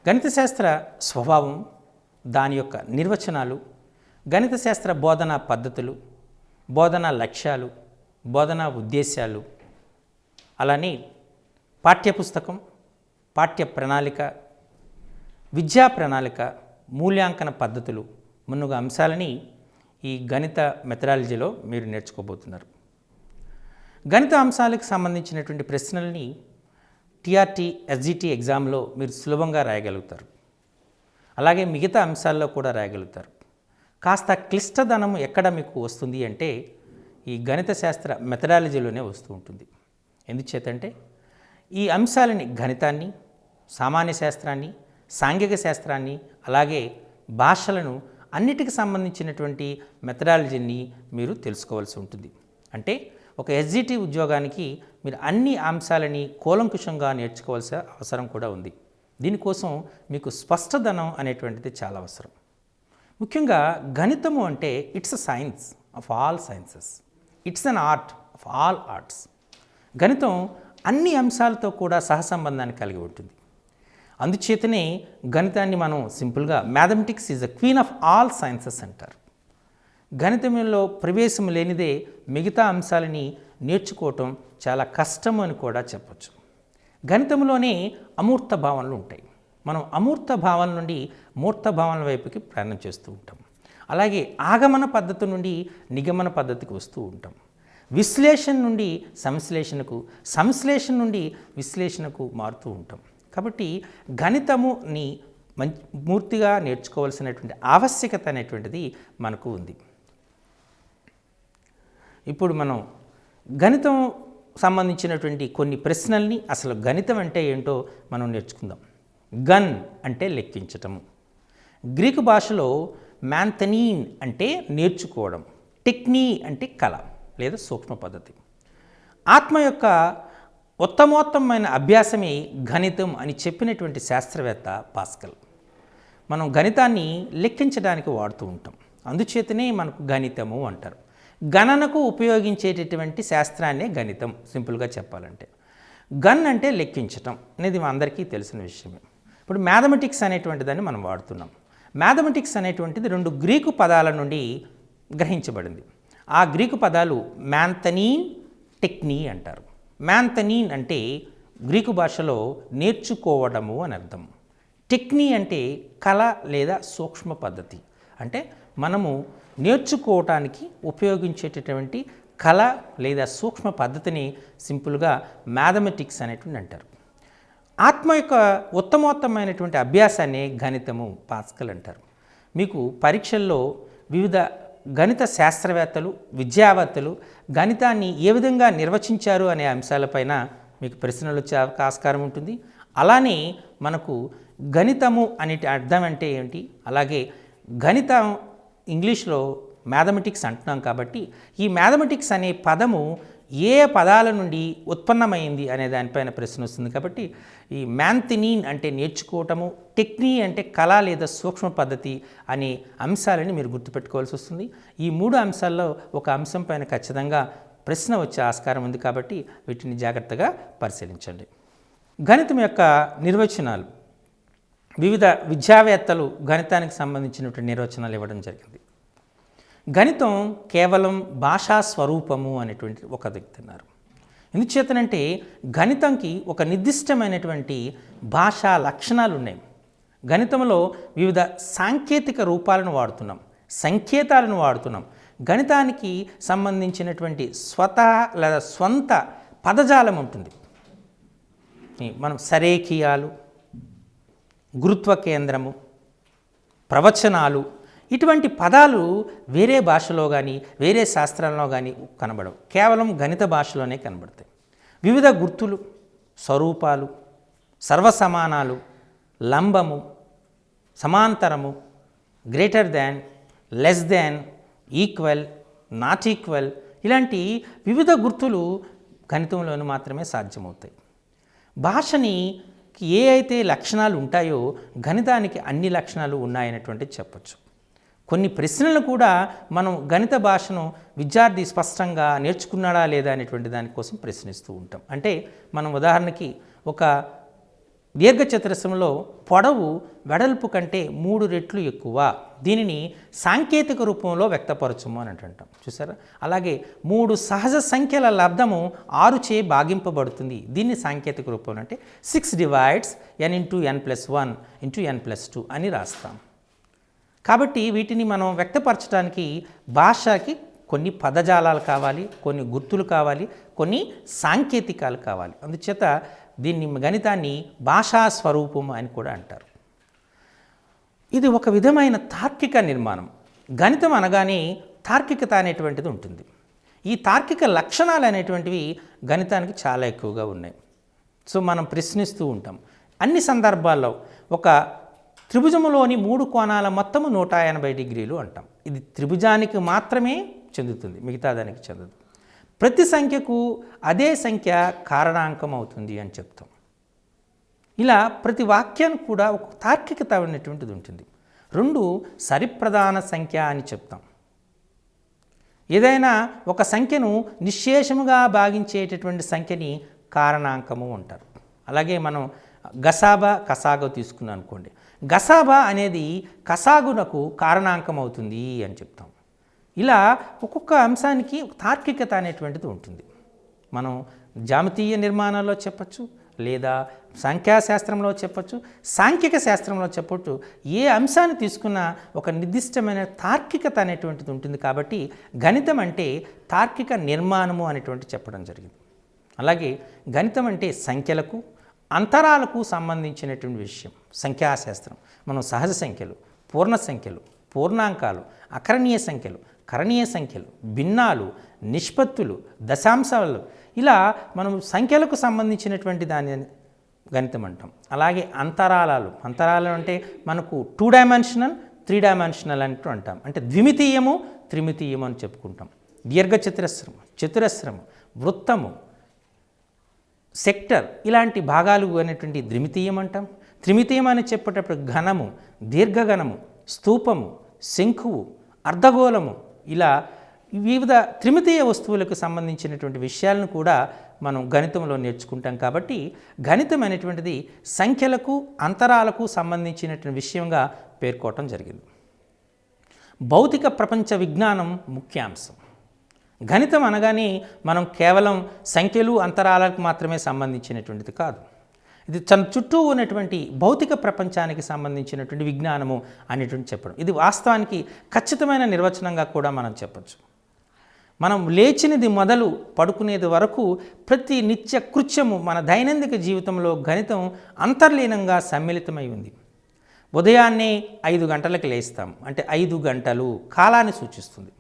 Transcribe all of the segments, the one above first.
గణిత శాస్త్ర స్వభావం, దాని యొక్క నిర్వచనాలు, గణిత శాస్త్ర బోధనా పద్ధతులు, బోధనా లక్ష్యాలు, బోధనా ఉద్దేశాలు, అలానే పాఠ్యపుస్తకం, పాఠ్య ప్రణాళిక, విద్యా ప్రణాళిక, మూల్యాంకన పద్ధతులు మున్నగు అంశాలని ఈ గణిత మెథడాలజీలో మీరు నేర్చుకోబోతున్నారు. గణిత అంశాలకు సంబంధించినటువంటి ప్రశ్నల్ని టీఆర్టీ, ఎస్జిటి ఎగ్జామ్లో మీరు సులభంగా రాయగలుగుతారు. అలాగే మిగతా అంశాల్లో కూడా రాయగలుగుతారు. కాస్త క్లిష్టధనం ఎక్కడ మీకు వస్తుంది అంటే ఈ గణిత శాస్త్ర మెథడాలజీలోనే వస్తూ ఉంటుంది. ఎందుచేతంటే ఈ అంశాలని గణితాన్ని, సామాన్య శాస్త్రాన్ని, సాంఘిక శాస్త్రాన్ని, అలాగే భాషలను అన్నిటికి సంబంధించినటువంటి మెథడాలజీని మీరు తెలుసుకోవాల్సి ఉంటుంది. అంటే ఒక ఎస్జిటి ఉద్యోగానికి మీరు అన్ని అంశాలని కూలంకుషంగా నేర్చుకోవాల్సిన అవసరం కూడా ఉంది. దీనికోసం మీకు స్పష్టధనం అనేటువంటిది చాలా అవసరం. ముఖ్యంగా గణితము అంటే it's a science of all sciences, it's an art of all arts. గణితం అన్ని అంశాలతో కూడా సహసంబంధాన్ని కలిగి ఉంటుంది. అందుచేతనే గణితాన్ని మనం సింపుల్గా mathematics is the queen of all sciences అంటారు. గణితంలో ప్రవేశం లేనిదే మిగతా అంశాలని నేర్చుకోవటం చాలా కష్టం అని కూడా చెప్పచ్చు. గణితంలోనే అమూర్త భావనలు ఉంటాయి. మనం అమూర్త భావన నుండి మూర్త భావనల వైపుకి ప్రయాణం చేస్తూ ఉంటాం. అలాగే ఆగమన పద్ధతి నుండి నిగమన పద్ధతికి వస్తూ ఉంటాం. విశ్లేషణ నుండి సంశ్లేషణకు, సంశ్లేషణ నుండి విశ్లేషణకు మారుతూ ఉంటాం. కాబట్టి గణితముని పూర్తిగా నేర్చుకోవాల్సినటువంటి ఆవశ్యకత అనేటువంటిది మనకు ఉంది. ఇప్పుడు మనం గణితం సంబంధించినటువంటి కొన్ని ప్రశ్నల్ని, అసలు గణితం అంటే ఏంటో మనం నేర్చుకుందాం. గన్ అంటే లెక్కించటము. గ్రీకు భాషలో మ్యాంథనీన్ అంటే నేర్చుకోవడం, టెక్నీ అంటే కళ లేదా సూక్ష్మ పద్ధతి. ఆత్మ యొక్క ఉత్తమోత్తమైన అభ్యాసమే గణితం అని చెప్పినటువంటి శాస్త్రవేత్త పాస్కల్. మనం గణితాన్ని లెక్కించడానికి వాడుతూ ఉంటాం. అందుచేతనే మనకు గణితము అంటారు. గణనకు ఉపయోగించేటటువంటి శాస్త్రాన్నే గణితం, సింపుల్గా చెప్పాలంటే. గన్ అంటే లెక్కించటం అనేది అందరికీ తెలిసిన విషయమే. ఇప్పుడు మ్యాథమెటిక్స్ అనేటువంటి దాన్ని మనం వాడుతున్నాం. మ్యాథమెటిక్స్ అనేటువంటిది 2 గ్రీకు పదాల నుండి గ్రహించబడింది. ఆ గ్రీకు పదాలు మ్యాంథనీన్, టెక్నీ అంటారు. మ్యాంథనీన్ అంటే గ్రీకు భాషలో నేర్చుకోవడము అని అర్థం. టెక్నీ అంటే కళ లేదా సూక్ష్మ పద్ధతి. అంటే మనము నేర్చుకోవటానికి ఉపయోగించేటటువంటి కళ లేదా సూక్ష్మ పద్ధతిని సింపుల్గా మ్యాథమెటిక్స్ అనేటువంటి అంటారు. ఆత్మ యొక్క ఉత్తమోత్తమైనటువంటి అభ్యాసాన్ని గణితము, పాస్కల్ అంటారు. మీకు పరీక్షల్లో వివిధ గణిత శాస్త్రవేత్తలు, విద్యావేత్తలు గణితాన్ని ఏ విధంగా నిర్వచించారు అనే అంశాలపైన మీకు ప్రశ్నలు వచ్చే ఆస్కారం ఉంటుంది. అలానే మనకు గణితము అనే అర్థం అంటే ఏంటి, అలాగే గణితం ఇంగ్లీష్లో మ్యాథమెటిక్స్ అంటున్నాం కాబట్టి ఈ మ్యాథమెటిక్స్ అనే పదము ఏ పదాల నుండి ఉత్పన్నమైంది అనే దానిపైన ప్రశ్న వస్తుంది. కాబట్టి ఈ మ్యాంథనీన్ అంటే నేర్చుకోవటము, టెక్నీ అంటే కళ లేదా సూక్ష్మ పద్ధతి అనే అంశాలని మీరు గుర్తుపెట్టుకోవాల్సి వస్తుంది. ఈ 3 అంశాల్లో ఒక అంశం పైన ఖచ్చితంగా ప్రశ్న వచ్చే ఆస్కారం ఉంది కాబట్టి వీటిని జాగ్రత్తగా పరిశీలించండి. గణితం యొక్క నిర్వచనాలు, వివిధ విద్యావేత్తలు గణితానికి సంబంధించినటువంటి నిర్వచనాలు ఇవ్వడం జరిగింది. గణితం కేవలం భాషా స్వరూపము అనేటువంటి ఒక చెప్తున్నారు. ఎందుచేతనంటే గణితంకి ఒక నిర్దిష్టమైనటువంటి భాషా లక్షణాలు ఉన్నాయి. గణితంలో వివిధ సాంకేతిక రూపాలను వాడుతున్నాం, సంకేతాలను వాడుతున్నాం. గణితానికి సంబంధించినటువంటి స్వతహా లేదా స్వంత పదజాలం ఉంటుంది. మనం సరేఖీయాలు, గురుత్వ కేంద్రము, ప్రవచనాలు, ఇటువంటి పదాలు వేరే భాషలో కానీ వేరే శాస్త్రంలో కానీ కనబడవు. కేవలం గణిత భాషలోనే కనబడతాయి. వివిధ గుర్తులు, స్వరూపాలు, సర్వసమానాలు, లంబము, సమాంతరము, greater than, less than, equal, not equal, ఇలాంటి వివిధ గుర్తులు గణితంలోనూ మాత్రమే సాధ్యమవుతాయి. భాషని ఏ అయితే లక్షణాలు ఉంటాయో గణితానికి అన్ని లక్షణాలు ఉన్నాయనేటువంటిది చెప్పచ్చు. కొన్ని ప్రశ్నలు కూడా మనం గణిత భాషను విద్యార్థి స్పష్టంగా నేర్చుకున్నాడా లేదా అనేటువంటి దానికోసం ప్రశ్నిస్తూ ఉంటాం. అంటే మనం ఉదాహరణకి ఒక దీర్ఘచతురస్రంలో పొడవు వెడల్పు కంటే 3 రెట్లు ఎక్కువ. దీనిని సాంకేతిక రూపంలో వ్యక్తపరచము అని అంటాం. చూసారా? అలాగే 3 సహజ సంఖ్యల లబ్ధము 6 చే భాగింపబడుతుంది. దీన్ని సాంకేతిక రూపంలో అంటే 6 divides n into n+1 into n+2 అని రాస్తాం. కాబట్టి వీటిని మనం వ్యక్తపరచడానికి భాషకి కొన్ని పదజాలాలు కావాలి, కొన్ని గుర్తులు కావాలి, కొన్ని సాంకేతికాలు కావాలి. అందుచేత దీన్ని గణితాన్ని భాషా స్వరూపం అని కూడా అంటారు. ఇది ఒక విధమైన తార్కిక నిర్మాణం. గణితం అనగానే తార్కికత అనేటువంటిది ఉంటుంది. ఈ తార్కిక లక్షణాలు అనేటువంటివి గణితానికి చాలా ఎక్కువగా ఉన్నాయి. సో మనం ప్రశ్నిస్తూ ఉంటాం. అన్ని సందర్భాల్లో ఒక త్రిభుజములోని 3 కోణాల మొత్తము 180 డిగ్రీలు అంటాం. ఇది త్రిభుజానికి మాత్రమే చెందుతుంది, మిగతా దానికి చెందదు. ప్రతి సంఖ్యకు అదే సంఖ్య కారణాంకం అవుతుంది అని చెప్తాం. ఇలా ప్రతి వాక్యానికి కూడా ఒక తార్కికత అనేటువంటిది ఉంటుంది. 2 సరిప్రధాన సంఖ్య అని చెప్తాం. ఏదైనా ఒక సంఖ్యను నిశ్శేషముగా భాగించేటటువంటి సంఖ్యని కారణాంకము అంటారు. అలాగే మనం గసాబా కసాగు తీసుకున్నాం అనుకోండి. గసాబా అనేది కసాగునకు కారణాంకం అవుతుంది అని చెప్తాం. ఇలా ఒక్కొక్క అంశానికి తార్కికత అనేటువంటిది ఉంటుంది. మనం జామితీయ నిర్మాణాల్లో చెప్పచ్చు, లేదా సంఖ్యాశాస్త్రంలో చెప్పచ్చు, సాంఖ్యిక శాస్త్రంలో చెప్పచ్చు. ఏ అంశాన్ని తీసుకున్నా ఒక నిర్దిష్టమైన తార్కికత అనేటువంటిది ఉంటుంది. కాబట్టి గణితం అంటే తార్కిక నిర్మాణము అనేటువంటి చెప్పడం జరిగింది. అలాగే గణితం అంటే సంఖ్యలకు అంతరాలకు సంబంధించినటువంటి విషయం. సంఖ్యాశాస్త్రం మనం సహజ సంఖ్యలు, పూర్ణ సంఖ్యలు, పూర్ణాంకాలు, అకరణీయ సంఖ్యలు, కరణీయ సంఖ్యలు, భిన్నాలు, నిష్పత్తులు, దశాంశాలు, ఇలా మనం సంఖ్యలకు సంబంధించినటువంటి దాని గణితం అంటాం. అలాగే అంతరాలు అంటే మనకు 2 డైమెన్షనల్ 3 డైమెన్షనల్ అంటూ అంటాం. అంటే ద్విమితీయము త్రిమితీయము అని చెప్పుకుంటాం. దీర్ఘచతురస్రము, చతురస్రము, వృత్తము, సెక్టర్ ఇలాంటి భాగాలు అనేటువంటి ద్విమితీయం అంటాం. త్రిమితీయం అని చెప్పేటప్పుడు ఘనము, దీర్ఘఘనము, స్తూపము, శంఖువు, అర్ధగోళము, ఇలా వివిధ త్రిమితీయ వస్తువులకు సంబంధించినటువంటి విషయాలను కూడా మనం గణితంలో నేర్చుకుంటాం. కాబట్టి గణితం అనేటువంటిది సంఖ్యలకు అంతరాలకు సంబంధించినటువంటి విషయంగా పేర్కోవటం జరిగింది. భౌతిక ప్రపంచ విజ్ఞానం ముఖ్యాంశం. గణితం అనగానే మనం కేవలం సంఖ్యలు అంతరాలకు మాత్రమే సంబంధించినటువంటిది కాదు. ఇది తన చుట్టూ ఉన్నటువంటి భౌతిక ప్రపంచానికి సంబంధించినటువంటి విజ్ఞానము అనేటువంటి చెప్పడం. ఇది వాస్తవానికి ఖచ్చితమైన నిర్వచనంగా కూడా మనం చెప్పచ్చు. మనం లేచినది మొదలు పడుకునేది వరకు ప్రతి నిత్య కృత్యము మన దైనందిక జీవితంలో గణితం అంతర్లీనంగా సమ్మిళితమై ఉంది. ఉదయాన్నే 5 గంటలకు లేస్తాం, అంటే 5 గంటలు కాలాన్ని సూచిస్తుంది.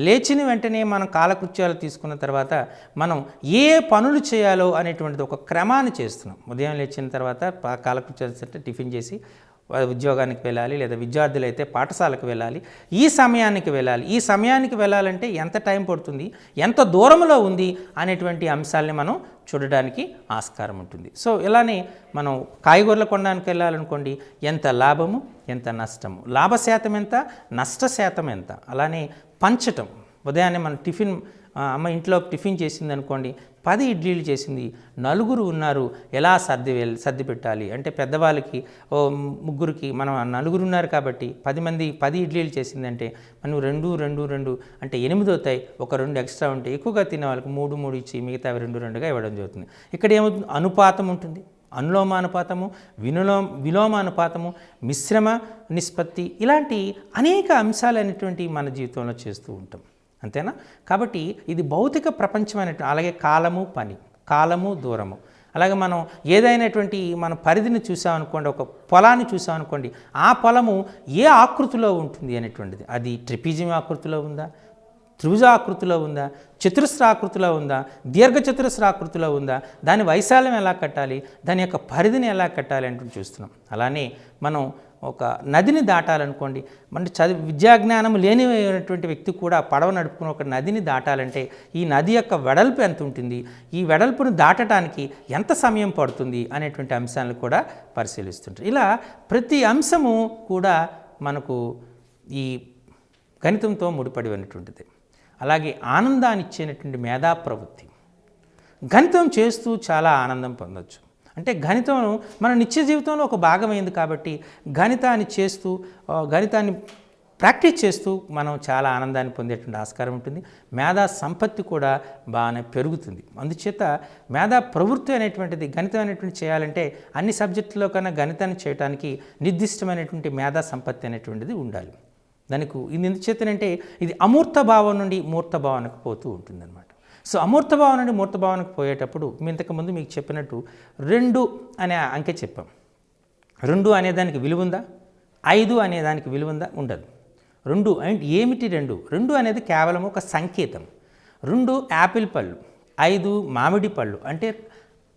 లేచిన వెంటనే మనం కాలకృత్యాలు తీసుకున్న తర్వాత మనం ఏ పనులు చేయాలో అనేటువంటిది ఒక క్రమాన్ని చేస్తున్నాం. ఉదయం లేచిన తర్వాత కాలకృత్యాలు అంటే టిఫిన్ చేసి ఉద్యోగానికి వెళ్ళాలి, లేదా విద్యార్థులు అయితే పాఠశాలకు వెళ్ళాలి, ఈ సమయానికి వెళ్ళాలంటే ఎంత టైం పడుతుంది, ఎంత దూరంలో ఉంది అనేటువంటి అంశాలని మనం చూడడానికి ఆస్కారం ఉంటుంది. సో ఇలానే మనం కాయగూరల కొనడానికి వెళ్ళాలనుకోండి, ఎంత లాభము ఎంత నష్టము, లాభ శాతం ఎంత, నష్ట శాతం ఎంత. అలానే పంచటం, ఉదయాన్నే మన టిఫిన్ అమ్మ ఇంట్లో టిఫిన్ చేసింది అనుకోండి, 10 ఇడ్లీలు చేసింది, 4 ఉన్నారు, ఎలా సర్ది పెట్టాలి అంటే పెద్దవాళ్ళకి ముగ్గురికి మనం 4 ఉన్నారు కాబట్టి 10 మంది 10 ఇడ్లీలు చేసిందంటే మనం 2 అంటే 8 అవుతాయి. ఒక 2 ఎక్స్ట్రా ఉంటే ఎక్కువగా తినే వాళ్ళకి 3 ఇచ్చి మిగతా 2గా ఇవ్వడం జరుగుతుంది. ఇక్కడ ఏమవుతుంది, అనుపాతం ఉంటుంది, అనులోమానుపాతము, విలోమానుపాతము, మిశ్రమ నిష్పత్తి, ఇలాంటి అనేక అంశాలు అనేటువంటి మన జీవితంలో చేస్తూ ఉంటాం. అంతేనా? కాబట్టి ఇది భౌతిక ప్రపంచమైన, అలాగే కాలము పని, కాలము దూరము. అలాగే మనం ఏదైనటువంటి మన పరిధిని చూసామనుకోండి, ఒక పొలాన్ని చూసామనుకోండి, ఆ పొలము ఏ ఆకృతిలో ఉంటుంది అనేటువంటిది, అది ట్రిపిజియం ఆకృతిలో ఉందా, త్రిభుజ ఆకృతిలో ఉందా, చతురస్రాకృతిలో ఉందా, దీర్ఘచతురస్రాకృతిలో ఉందా, దాని వైశాల్యం ఎలా కట్టాలి, దాని యొక్క పరిధిని ఎలా కట్టాలి అంటూ చూస్తున్నాం. అలానే మనం ఒక నదిని దాటాలనుకోండి, మన విద్యాజ్ఞానం లేనిటువంటి వ్యక్తి కూడా పడవ నడుపుకుని ఒక నదిని దాటాలంటే ఈ నది యొక్క వెడల్పు ఎంత ఉంటుంది, ఈ వెడల్పును దాటడానికి ఎంత సమయం పడుతుంది అనేటువంటి అంశాలను కూడా పరిశీలిస్తుంటారు. ఇలా ప్రతి అంశము కూడా మనకు ఈ గణితంతో ముడిపడి ఉన్నటువంటిది. అలాగే ఆనందాన్ని ఇచ్చేటువంటి మేధా ప్రవృత్తి, గణితం చేస్తూ చాలా ఆనందం పొందొచ్చు. అంటే గణితం మన నిత్య జీవితంలో ఒక భాగమైంది కాబట్టి గణితాన్ని ప్రాక్టీస్ చేస్తూ మనం చాలా ఆనందాన్ని పొందేటువంటి ఆస్కారం ఉంటుంది. మేధా సంపత్తి కూడా బాగానే పెరుగుతుంది. అందుచేత మేధా ప్రవృత్తి అనేటువంటిది గణితం అనేటువంటి చేయాలంటే అన్ని సబ్జెక్టుల్లో కన్నా గణితాన్ని చేయడానికి నిర్దిష్టమైనటువంటి మేధా సంపత్తి అనేటువంటిది ఉండాలి. దానికి ఇది ఎందుచేతనంటే ఇది అమూర్త భావం నుండి మూర్త భావనకు పోతూ ఉంటుందన్నమాట. సో అమూర్త భావం నుండి మూర్త భావనకు పోయేటప్పుడు ఇంతకుముందు మీకు చెప్పినట్టు 2 అనే అంకె చెప్పాం. 2 అనేదానికి విలువ ఉందా? 5 అనేదానికి విలువ ఉందా? ఉండదు. 2 అండ్ ఏమిటి 2 అనేది కేవలం ఒక సంకేతం. 2 యాపిల్ పళ్ళు, 5 మామిడి పళ్ళు అంటే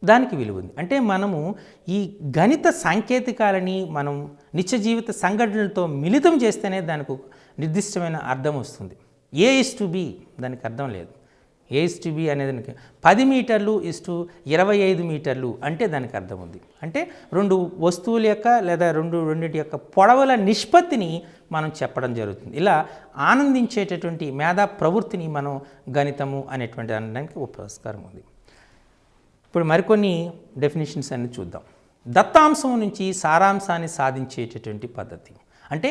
దానికి విలువ ఉంది. అంటే మనము ఈ గణిత సాంకేతికాలని మనం నిత్య జీవిత సంఘటనలతో మిళితం చేస్తేనే దానికి నిర్దిష్టమైన అర్థం వస్తుంది. A:B దానికి అర్థం లేదు. A:B అనేది 10 మీటర్లు 25 మీటర్లు అంటే దానికి అర్థం ఉంది. అంటే 2 వస్తువుల యొక్క లేదా రెండింటి యొక్క పొడవుల నిష్పత్తిని మనం చెప్పడం జరుగుతుంది. ఇలా ఆనందించేటటువంటి మేధా ప్రవృత్తిని మనం గణితము అనేటువంటి అనడానికి ఉపస్కారం ఉంది. ఇప్పుడు మరికొన్ని డెఫినేషన్స్ అన్ని చూద్దాం. దత్తాంశం నుంచి సారాంశాన్ని సాధించేటటువంటి పద్ధతి. అంటే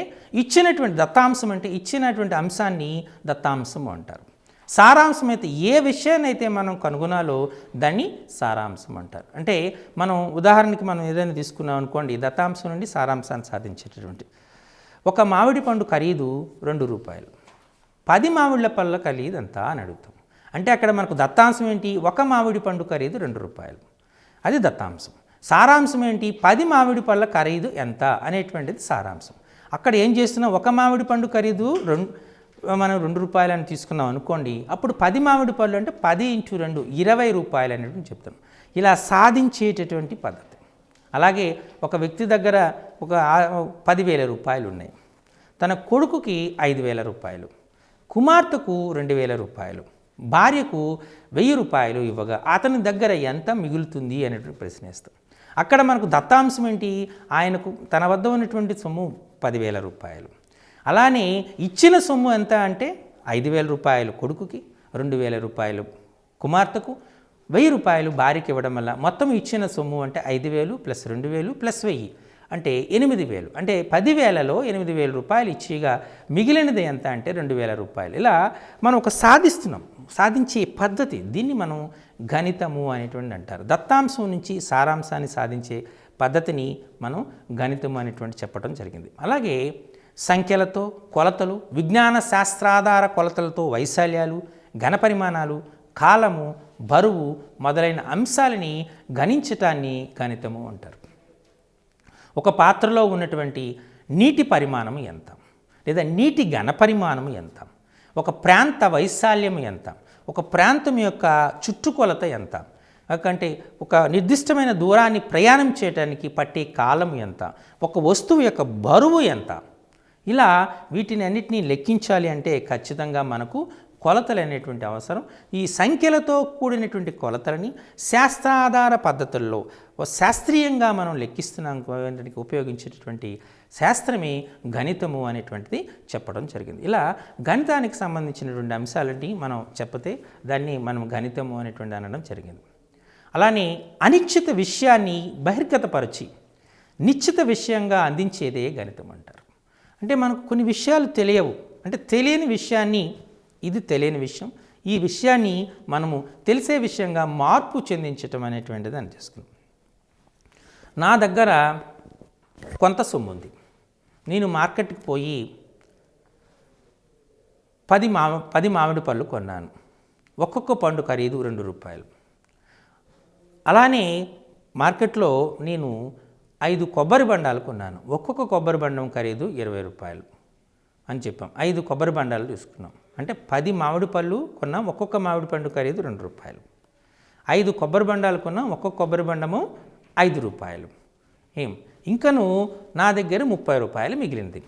దత్తాంశం అంటే ఇచ్చినటువంటి అంశాన్ని దత్తాంశం అంటారు. సారాంశం అయితే ఏ విషయాన్ని అయితే మనం కనుగొనాలో దాన్ని సారాంశం అంటారు. అంటే మనం ఉదాహరణకి మనం ఏదైనా తీసుకున్నాం అనుకోండి, దత్తాంశం నుండి సారాంశాన్ని సాధించేటటువంటి ఒక మామిడి పండు ఖరీదు 2 రూపాయలు, 10 మామిళ్ళ పళ్ళ ఖరీదు ఎంత అని అడుగుతాం. అంటే అక్కడ మనకు దత్తాంశం ఏంటి? ఒక మామిడి పండు ఖరీదు 2 రూపాయలు, అది దత్తాంశం. సారాంశం ఏంటి? 10 మామిడి పళ్ళ ఖరీదు ఎంత అనేటువంటిది సారాంశం. అక్కడ ఏం చేస్తున్నాం? ఒక మామిడి పండు ఖరీదు మనం 2 రూపాయలు అని తీసుకున్నాం అనుకోండి, అప్పుడు 10 మామిడి పళ్ళు అంటే 10 × 2 20 రూపాయలు అనేటువంటి చెప్తాం. ఇలా సాధించేటటువంటి పద్ధతి. అలాగే ఒక వ్యక్తి దగ్గర ఒక 10,000 రూపాయలు ఉన్నాయి. తన కొడుకుకి 5,000 రూపాయలు, కుమార్తెకు 2,000 రూపాయలు, భార్యకు 1,000 రూపాయలు ఇవ్వగా అతని దగ్గర ఎంత మిగులుతుంది అనేటువంటి ప్రశ్న వేస్తాం. అక్కడ మనకు దత్తాంశం ఏంటి? ఆయనకు తన వద్ద ఉన్నటువంటి సొమ్ము 10,000 రూపాయలు. అలానే ఇచ్చిన సొమ్ము ఎంత అంటే 5,000 రూపాయలు కొడుకుకి, 2,000 రూపాయలు కుమార్తెకు, 1,000 రూపాయలు భార్యకి ఇవ్వడం వల్ల మొత్తం ఇచ్చిన సొమ్ము అంటే 5,000 + 2,000 + 1,000 అంటే 8,000. అంటే 10,000లో 8,000 రూపాయలు ఇచ్చిగా మిగిలినది ఎంత అంటే 2,000 రూపాయలు. ఇలా మనం ఒక సాధించే పద్ధతి, దీన్ని మనం గణితము అనేటువంటి అంటారు. దత్తాంశం నుంచి సారాంశాన్ని సాధించే పద్ధతిని మనం గణితము అనేటువంటి చెప్పడం జరిగింది. అలాగే సంఖ్యలతో కొలతలు, విజ్ఞాన శాస్త్రాధార కొలతలతో వైశాల్యాలు, ఘనపరిమాణాలు, కాలము, బరువు మొదలైన అంశాలని గణించటాన్ని గణితము అంటారు. ఒక పాత్రలో ఉన్నటువంటి నీటి పరిమాణం ఎంత, లేదా నీటి ఘనపరిమాణం ఎంత, ఒక ప్రాంత వైశాల్యం ఎంత, ఒక ప్రాంతం యొక్క చుట్టుకొలత ఎంత, అంటే ఒక నిర్దిష్టమైన దూరాన్ని ప్రయాణం చేయడానికి పట్టే కాలం ఎంత, ఒక వస్తువు యొక్క బరువు ఎంత, ఇలా వీటిని అన్నిటినీ లెక్కించాలి అంటే ఖచ్చితంగా మనకు కొలతలు అనేటువంటి అవసరం. ఈ సంఖ్యలతో కూడినటువంటి కొలతలని శాస్త్రాధార పద్ధతుల్లో శాస్త్రీయంగా మనం లెక్కిస్తున్నాం ఉపయోగించేటటువంటి శాస్త్రమే గణితము అనేటువంటిది చెప్పడం జరిగింది. ఇలా గణితానికి సంబంధించినటువంటి అంశాలని మనం చెప్పతే దాన్ని మనం గణితము అనేటువంటి అనడం జరిగింది. అలానే అనిశ్చిత విషయాన్ని బహిర్గతపరిచి నిశ్చిత విషయంగా అందించేదే గణితం అంటారు. అంటే మనకు కొన్ని విషయాలు తెలియవు, అంటే తెలియని విషయాన్ని, ఇది తెలియని విషయం, ఈ విషయాన్ని మనము తెలిసే విషయంగా మార్పు చెందించటం అనేటువంటిది అని చేసుకున్నాం. నా దగ్గర కొంత సొమ్ము ఉంది, నేను మార్కెట్కి పోయి 10 మామిడి పళ్ళు కొన్నాను, ఒక్కొక్క పండు ఖరీదు 2 రూపాయలు. అలానే మార్కెట్లో నేను 5 కొబ్బరి బండాలు కొన్నాను, ఒక్కొక్క కొబ్బరి బండం ఖరీదు 20 రూపాయలు అని చెప్పాం. 5 కొబ్బరి బండాలు తీసుకున్నాం అంటే 10 మామిడి పళ్ళు కొన్నాం, ఒక్కొక్క మామిడి పండు ఖరీదు 2 రూపాయలు. 5 కొబ్బరి బండాలు కొన్నాం, ఒక్కొక్క కొబ్బరి బండము 5 రూపాయలు. ఇంకను నా దగ్గర 30 రూపాయలు మిగిలింది.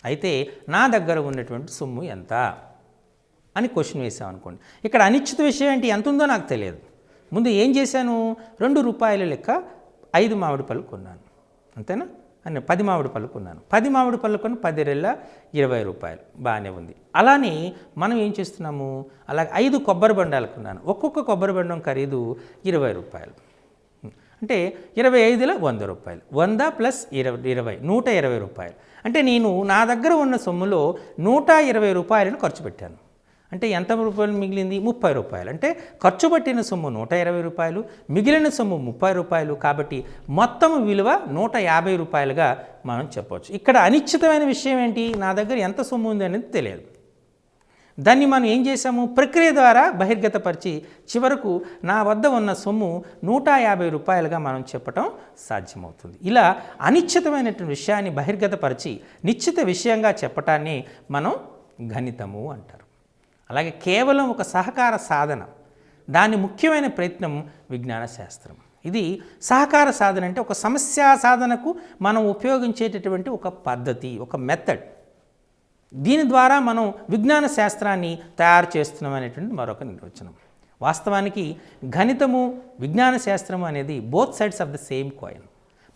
అయితే నా దగ్గర ఉన్నటువంటి సొమ్ము ఎంత అని క్వశ్చన్ వేసాం అనుకోండి. ఇక్కడ అనిశ్చిత విషయం ఏంటి, ఎంత ఉందో నాకు తెలియదు. ముందు ఏం చేశాను, 2 రూపాయల లెక్క 5 మామిడి పళ్ళు కొన్నాను, అంతేనా? అని 10 మామిడి పళ్ళు కొన్నాను. 10 మామిడి పళ్ళు కొన్న 10 రెళ్ళ 20 రూపాయలు, బాగానే ఉంది. అలానే మనం ఏం చేస్తున్నాము, అలాగే 5 కొబ్బరి బండాలు కొన్నాను, ఒక్కొక్క కొబ్బరి బండం ఖరీదు 20 రూపాయలు. అంటే 25లో 100 రూపాయలు, 100 ప్లస్ 20 120 రూపాయలు. అంటే నేను నా దగ్గర ఉన్న సొమ్ములో 120 రూపాయలను ఖర్చు పెట్టాను. అంటే ఎంత రూపాయలు మిగిలింది? 30 రూపాయలు. అంటే ఖర్చు పెట్టిన సొమ్ము 120 రూపాయలు, మిగిలిన సొమ్ము 30 రూపాయలు. కాబట్టి మొత్తం విలువ 150 రూపాయలుగా మనం చెప్పవచ్చు. ఇక్కడ అనిశ్చితమైన విషయం ఏంటి? నా దగ్గర ఎంత సొమ్ము ఉంది అనేది తెలియదు. దాన్ని మనం ఏం చేసాము? ప్రక్రియ ద్వారా బహిర్గతపరిచి చివరకు నా వద్ద ఉన్న సొమ్ము 150 రూపాయలుగా మనం చెప్పటం సాధ్యమవుతుంది. ఇలా అనిశ్చితమైనటువంటి విషయాన్ని బహిర్గతపరిచి నిశ్చిత విషయంగా చెప్పటాన్ని మనం గణితము అంటారు. అలాగే కేవలం ఒక సహకార సాధన, దాని ముఖ్యమైన ప్రయత్నం విజ్ఞాన శాస్త్రం. ఇది సహకార సాధన అంటే ఒక సమస్యా సాధనకు మనం ఉపయోగించేటటువంటి ఒక పద్ధతి, ఒక మెథడ్. దీని ద్వారా మనం విజ్ఞాన శాస్త్రాన్ని తయారు చేస్తున్నాం అనేటువంటి మరొక నిర్వచనం. వాస్తవానికి గణితము విజ్ఞాన శాస్త్రము అనేది both sides of the same coin.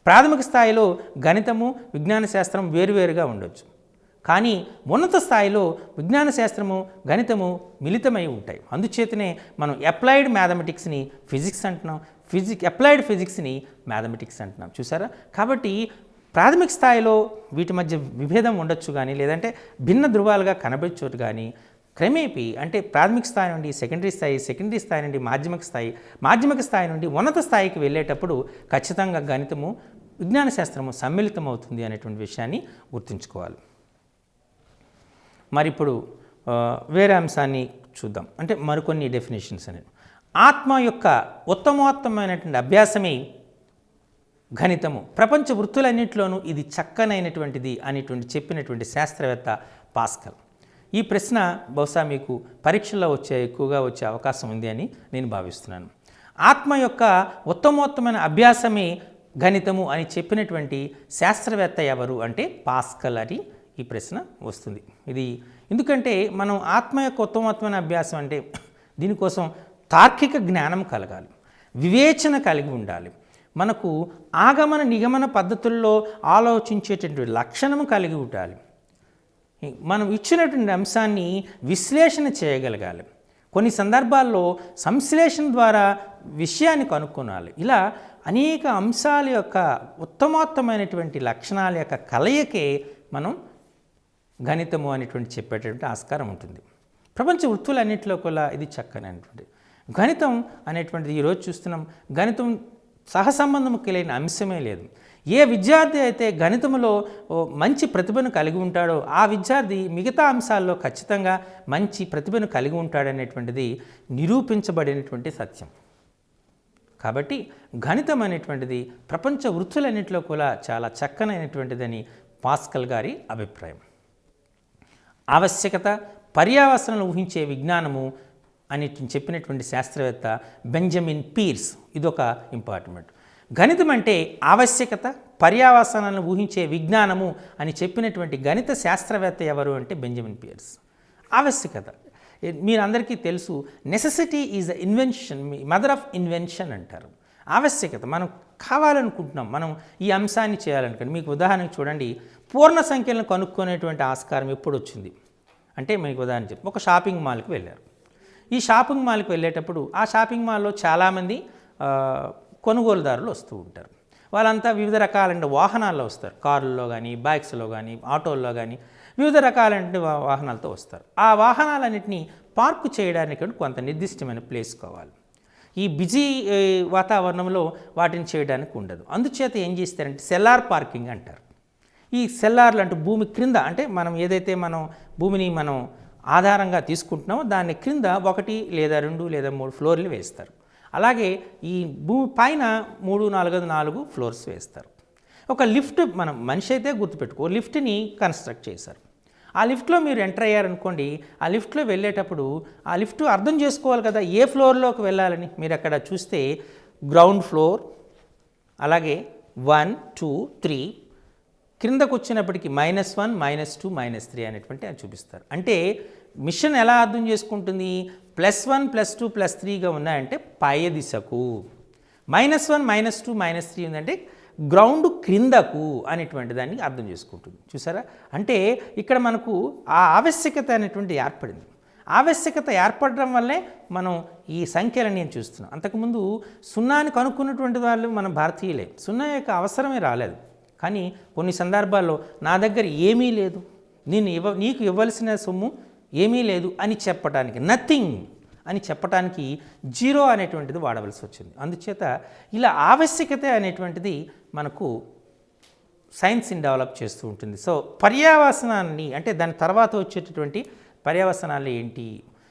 ప్రాథమిక స్థాయిలో గణితము విజ్ఞాన శాస్త్రం వేరువేరుగా ఉండొచ్చు, కానీ ఉన్నత స్థాయిలో విజ్ఞాన శాస్త్రము గణితము మిళితమై ఉంటాయి. అందుచేతనే మనం అప్లైడ్ మ్యాథమెటిక్స్ని ఫిజిక్స్ అంటున్నాం, అప్లైడ్ ఫిజిక్స్ని మ్యాథమెటిక్స్ అంటున్నాం. చూసారా? కాబట్టి ప్రాథమిక స్థాయిలో వీటి మధ్య విభేదం ఉండొచ్చు కానీ, లేదంటే భిన్న ధృవాలుగా కనబడచ్చు కానీ, క్రమేపీ అంటే ప్రాథమిక స్థాయి నుండి సెకండరీ స్థాయి, సెకండరీ స్థాయి నుండి మాధ్యమిక స్థాయి, మాధ్యమిక స్థాయి నుండి ఉన్నత స్థాయికి వెళ్ళేటప్పుడు ఖచ్చితంగా గణితము విజ్ఞాన శాస్త్రము సమ్మిళితం అవుతుంది అనేటువంటి విషయాన్ని గుర్తుంచుకోవాలి. మరి ఇప్పుడు వేరే అంశాన్ని చూద్దాం, అంటే మరికొన్ని డెఫినేషన్స్ అనేవి. ఆత్మ యొక్క ఉత్తమోత్తమైనటువంటి అభ్యాసమే గణితము, ప్రపంచ వృత్తులన్నింటిలోనూ ఇది చక్కనైనటువంటిది అనేటువంటి చెప్పినటువంటి శాస్త్రవేత్త పాస్కల్. ఈ ప్రశ్న బహుశా మీకు పరీక్షల్లో ఎక్కువగా వచ్చే అవకాశం ఉంది అని నేను భావిస్తున్నాను. ఆత్మ యొక్క ఉత్తమోత్తమైన అభ్యాసమే గణితము అని చెప్పినటువంటి శాస్త్రవేత్త ఎవరు అంటే పాస్కల్ అని ఈ ప్రశ్న వస్తుంది. ఇది ఎందుకంటే మనం ఆత్మ యొక్క ఉత్తమోత్తమైన అభ్యాసం అంటే దీనికోసం తార్కిక జ్ఞానం కలగాలి, వివేచన కలిగి ఉండాలి, మనకు ఆగమన నిగమన పద్ధతుల్లో ఆలోచించేటటువంటి లక్షణము కలిగి ఉండాలి, మనం ఇచ్చినటువంటి అంశాన్ని విశ్లేషణ చేయగలగాలి, కొన్ని సందర్భాల్లో సంశ్లేషణ ద్వారా విషయాన్ని కనుక్కొనాలి. ఇలా అనేక అంశాల యొక్క ఉత్తమోత్తమైనటువంటి లక్షణాల యొక్క కలయికే మనం గణితము అనేటువంటి చెప్పేటటువంటి ఆస్కారం ఉంటుంది. ప్రపంచ వృత్తులన్నింటిలో కూడా ఇది చక్కనైనటువంటి గణితం అనేటువంటిది ఈరోజు చూస్తున్నాం. గణితం సహసంబంధం కలిగిన అంశమే లేదు. ఏ విద్యార్థి అయితే గణితంలో మంచి ప్రతిభను కలిగి ఉంటాడో ఆ విద్యార్థి మిగతా అంశాల్లో ఖచ్చితంగా మంచి ప్రతిభను కలిగి ఉంటాడనేటువంటిది నిరూపించబడినటువంటి సత్యం. కాబట్టి గణితం అనేటువంటిది ప్రపంచ వృత్తులన్నింటిలో కూడా చాలా చక్కనైనటువంటిదని పాస్కల్ గారి అభిప్రాయం. ఆవశ్యకత, పర్యావసనాలను ఊహించే విజ్ఞానము అని చెప్పినటువంటి శాస్త్రవేత్త బెంజమిన్ పీర్స్. ఇదొక ఇంపార్టెంట్. గణితం అంటే ఆవశ్యకత, పర్యావసనాలను ఊహించే విజ్ఞానము అని చెప్పినటువంటి గణిత శాస్త్రవేత్త ఎవరు అంటే బెంజమిన్ పీర్స్. ఆవశ్యకత మీరందరికీ తెలుసు, necessity is the invention, mother of invention అంటారు. ఆవశ్యకత మనం కావాలనుకుంటున్నాం, మనం ఈ అంశాన్ని చేయాలనుకోండి. మీకు ఉదాహరణకు చూడండి, పూర్ణ సంఖ్యలను కనుక్కునేటువంటి ఆస్కారం ఎప్పుడు వచ్చింది అంటే మీకు ఉదాహరణ చెప్పి ఒక షాపింగ్ మాల్కి వెళ్ళారు. ఈ షాపింగ్ మాల్కి వెళ్ళేటప్పుడు ఆ షాపింగ్ మాల్లో చాలామంది కొనుగోలుదారులు వస్తూ ఉంటారు. వాళ్ళంతా వివిధ రకాలైన వాహనాల్లో వస్తారు, కార్లలో కానీ, బైక్స్లో కానీ, ఆటోల్లో కానీ వివిధ రకాలైన వాహనాలతో వస్తారు. ఆ వాహనాలన్నింటినీ పార్కు చేయడానికి కొంత నిర్దిష్టమైన ప్లేస్ కావాలి. ఈ బిజీ వాతావరణంలో వాటిని చేయడానికి ఉండదు. అందుచేత ఏం చేస్తారంటే సెల్లార్ పార్కింగ్ అంటారు. ఈ సెల్లార్లు అంటే భూమి క్రింద, అంటే మనం ఏదైతే మనం భూమిని మనం ఆధారంగా తీసుకుంటున్నామో దాని క్రింద 1 లేదా 2 లేదా 3 ఫ్లోర్లు వేస్తారు. అలాగే ఈ భూమి పైన 3, 4 ఫ్లోర్స్ వేస్తారు. ఒక లిఫ్ట్, మనం మనిషి అయితే గుర్తుపెట్టుకో, లిఫ్ట్ని కన్స్ట్రక్ట్ చేశారు. ఆ లిఫ్ట్లో మీరు ఎంటర్ అయ్యారనుకోండి, ఆ లిఫ్ట్లో వెళ్ళేటప్పుడు ఆ లిఫ్ట్ అర్థం చేసుకోవాలి కదా ఏ ఫ్లోర్లోకి వెళ్ళాలని. మీరు అక్కడ చూస్తే గ్రౌండ్ ఫ్లోర్, అలాగే 1, 2, 3, క్రిందకు వచ్చినప్పటికీ -1, -2, -3 అనేటువంటి అని చూపిస్తారు. అంటే మిషన్ ఎలా అర్థం చేసుకుంటుంది? +1, +2, +3గా ఉన్నాయంటే పై దిశకు, -1, -2, -3 ఉందంటే గ్రౌండ్ క్రిందకు అనేటువంటి దాన్ని అర్థం చేసుకుంటుంది. చూసారా? అంటే ఇక్కడ మనకు ఆ ఆవశ్యకత అనేటువంటి ఏర్పడింది. ఆవశ్యకత ఏర్పడడం వల్లే మనం ఈ సంఖ్యలని నేను చూస్తున్నాం. అంతకుముందు సున్నాని కనుక్కున్నటువంటి వాళ్ళు మన భారతీయులే. సున్నా యొక్క అవసరమే రాలేదు. కానీ కొన్ని సందర్భాల్లో నా దగ్గర ఏమీ లేదు, నీకు ఇవ్వాల్సిన సొమ్ము ఏమీ లేదు అని చెప్పడానికి, నథింగ్ అని చెప్పడానికి జీరో అనేటువంటిది వాడవలసి వచ్చింది. అందుచేత ఇలా ఆవశ్యకత అనేటువంటిది మనకు సైన్స్ని డెవలప్ చేస్తూ ఉంటుంది. సో పర్యావసనాన్ని అంటే దాని తర్వాత వచ్చేటటువంటి పర్యావసనాలు ఏంటి?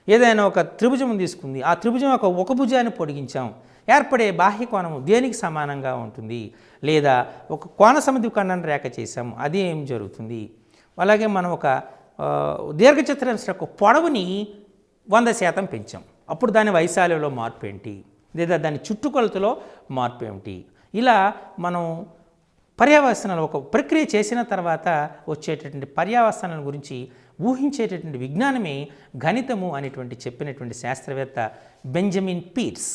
ఏదైనా ఒక త్రిభుజం తీసుకుంది, ఆ త్రిభుజం ఒక భుజాన్ని పొడిగించాం, ఏర్పడే బాహ్య కోణము దేనికి సమానంగా ఉంటుంది? లేదా ఒక కోణ సమద్విఖండన రేఖ చేసాము, అది ఏం జరుగుతుంది? అలాగే మనం ఒక దీర్ఘచతురస్రం యొక్క పొడవుని 100% పెంచాం, అప్పుడు దాని వైశాల్యంలో మార్పు ఏంటి? లేదా దాని చుట్టుకొలతలో మార్పు ఏమిటి? ఇలా మనం పర్యావసనాలు ఒక ప్రక్రియ చేసిన తర్వాత వచ్చేటటువంటి పర్యావసనాల గురించి ఊహించేటటువంటి విజ్ఞానమే గణితము అనేటువంటి చెప్పినటువంటి శాస్త్రవేత్త బెంజమిన్ పీర్స్.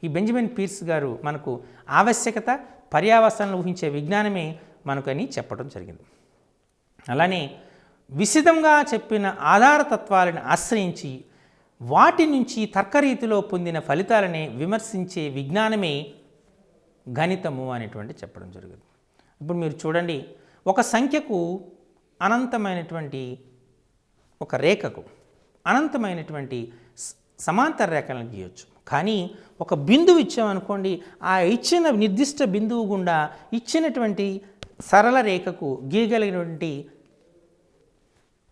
ఈ బెంజమిన్ పీర్స్ గారు మనకు ఆవశ్యకత, పర్యావసనాలను ఊహించే విజ్ఞానమే మనకని చెప్పడం జరిగింది. అలానే విశదంగా చెప్పిన ఆధారతత్వాలను ఆశ్రయించి వాటి నుంచి తర్కరీతిలో పొందిన ఫలితాలనే విమర్శించే విజ్ఞానమే గణితము అనేటువంటి చెప్పడం జరిగింది. ఇప్పుడు మీరు చూడండి, ఒక సంఖ్యకు అనంతమైనటువంటి ఒక రేఖకు అనంతమైనటువంటి సమాంతర రేఖలను గీయొచ్చు. కానీ ఒక బిందువు ఇచ్చామనుకోండి, ఆ ఇచ్చిన నిర్దిష్ట బిందువు గుండా ఇచ్చినటువంటి సరళ రేఖకు గీయగలిగినటువంటి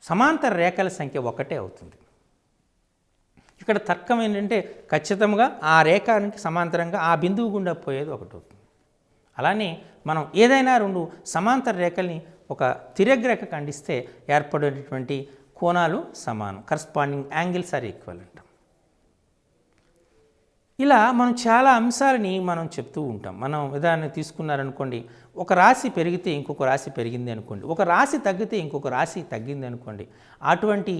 సమాంతర రేఖల సంఖ్య ఒకటే అవుతుంది. ఇక్కడ తర్కం ఏంటంటే ఖచ్చితంగా ఆ రేఖానికి సమాంతరంగా ఆ బిందువు గుండా పోయేది ఒకటి అవుతుంది. అలానే మనం ఏదైనా రెండు సమాంతర రేఖల్ని ఒక తిర్యగ్రేఖ ఖండిస్తే ఏర్పడేటటువంటి కోణాలు సమానం, కరస్పాండింగ్ యాంగిల్స్ ఆర్ ఈక్వలెంట్. ఇలా మనం చాలా అంశాలని మనం చెప్తూ ఉంటాం. మనం ఉదాహరణ తీసుకున్నారనుకోండి, ఒక రాశి పెరిగితే ఇంకొక రాశి పెరిగింది అనుకోండి, ఒక రాశి తగ్గితే ఇంకొక రాశి తగ్గింది అనుకోండి, అటువంటి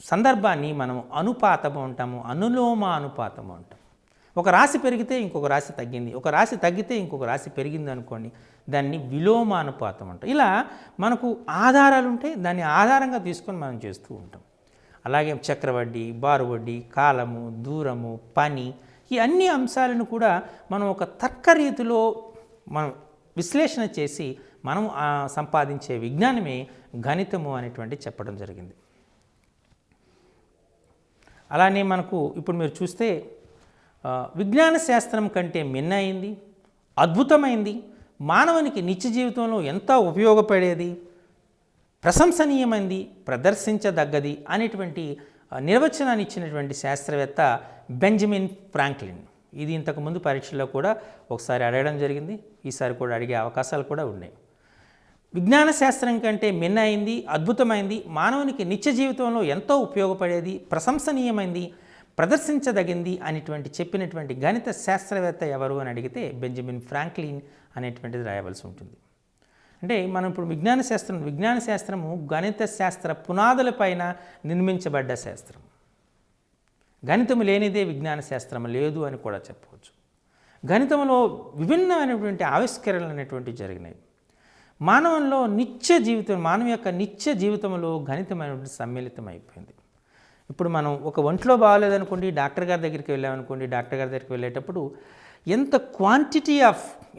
సందర్భాన్ని మనం అనుపాతము అంటాము, అనులోమ అనుపాతము అంటాం. ఒక రాశి పెరిగితే ఇంకొక రాశి తగ్గింది, ఒక రాశి తగ్గితే ఇంకొక రాశి పెరిగింది అనుకోండి, దాన్ని విలోమ అనుపాతం అంటాం. ఇలా మనకు ఆధారాలు ఉంటే దాన్ని ఆధారంగా తీసుకొని మనం చేస్తూ ఉంటాం. అలాగే చక్రవడ్డీ, బారువడ్డీ, కాలము, దూరము, పని, ఈ అన్ని అంశాలను కూడా మనం ఒక తర్క రీతిలో మనం విశ్లేషణ చేసి మనం సంపాదించే విజ్ఞానమే గణితము అనేటువంటి చెప్పడం జరిగింది. అలానే మనకు ఇప్పుడు మీరు చూస్తే విజ్ఞాన శాస్త్రం కంటే మిన్నైంది, అద్భుతమైంది, మానవునికి నిత్య జీవితంలో ఎంతో ఉపయోగపడేది, ప్రశంసనీయమైంది, ప్రదర్శించదగ్గది అనేటువంటి నిర్వచనాన్ని ఇచ్చినటువంటి శాస్త్రవేత్త బెంజమిన్ ఫ్రాంక్లిన్. ఇది ఇంతకుముందు పరీక్షల్లో కూడా ఒకసారి అడగడం జరిగింది, ఈసారి కూడా అడిగే అవకాశాలు కూడా ఉన్నాయి. విజ్ఞాన శాస్త్రం కంటే మిన్నైంది, అద్భుతమైంది, మానవునికి నిత్య జీవితంలో ఎంతో ఉపయోగపడేది, ప్రశంసనీయమైంది, ప్రదర్శించదగింది అనేటువంటి చెప్పినటువంటి గణిత శాస్త్రవేత్త ఎవరు అని అడిగితే బెంజమిన్ ఫ్రాంక్లిన్ అనేటువంటిది రాయవలసి ఉంటుంది. అంటే మనం ఇప్పుడు విజ్ఞాన శాస్త్రము గణిత శాస్త్ర పునాదులపైన నిర్మించబడ్డ శాస్త్రం. గణితము లేనిదే విజ్ఞాన శాస్త్రం లేదు అని కూడా చెప్పవచ్చు. గణితంలో విభిన్నమైనటువంటి ఆవిష్కరణలు అనేటువంటివి జరిగినాయి. మానవ యొక్క నిత్య జీవితంలో గణితమైనటువంటి సమ్మిళితం అయిపోయింది. ఇప్పుడు మనం ఒక ఒంట్లో బాగాలేదనుకోండి, డాక్టర్ గారి దగ్గరికి వెళ్ళామనుకోండి, డాక్టర్ గారి దగ్గరికి వెళ్ళేటప్పుడు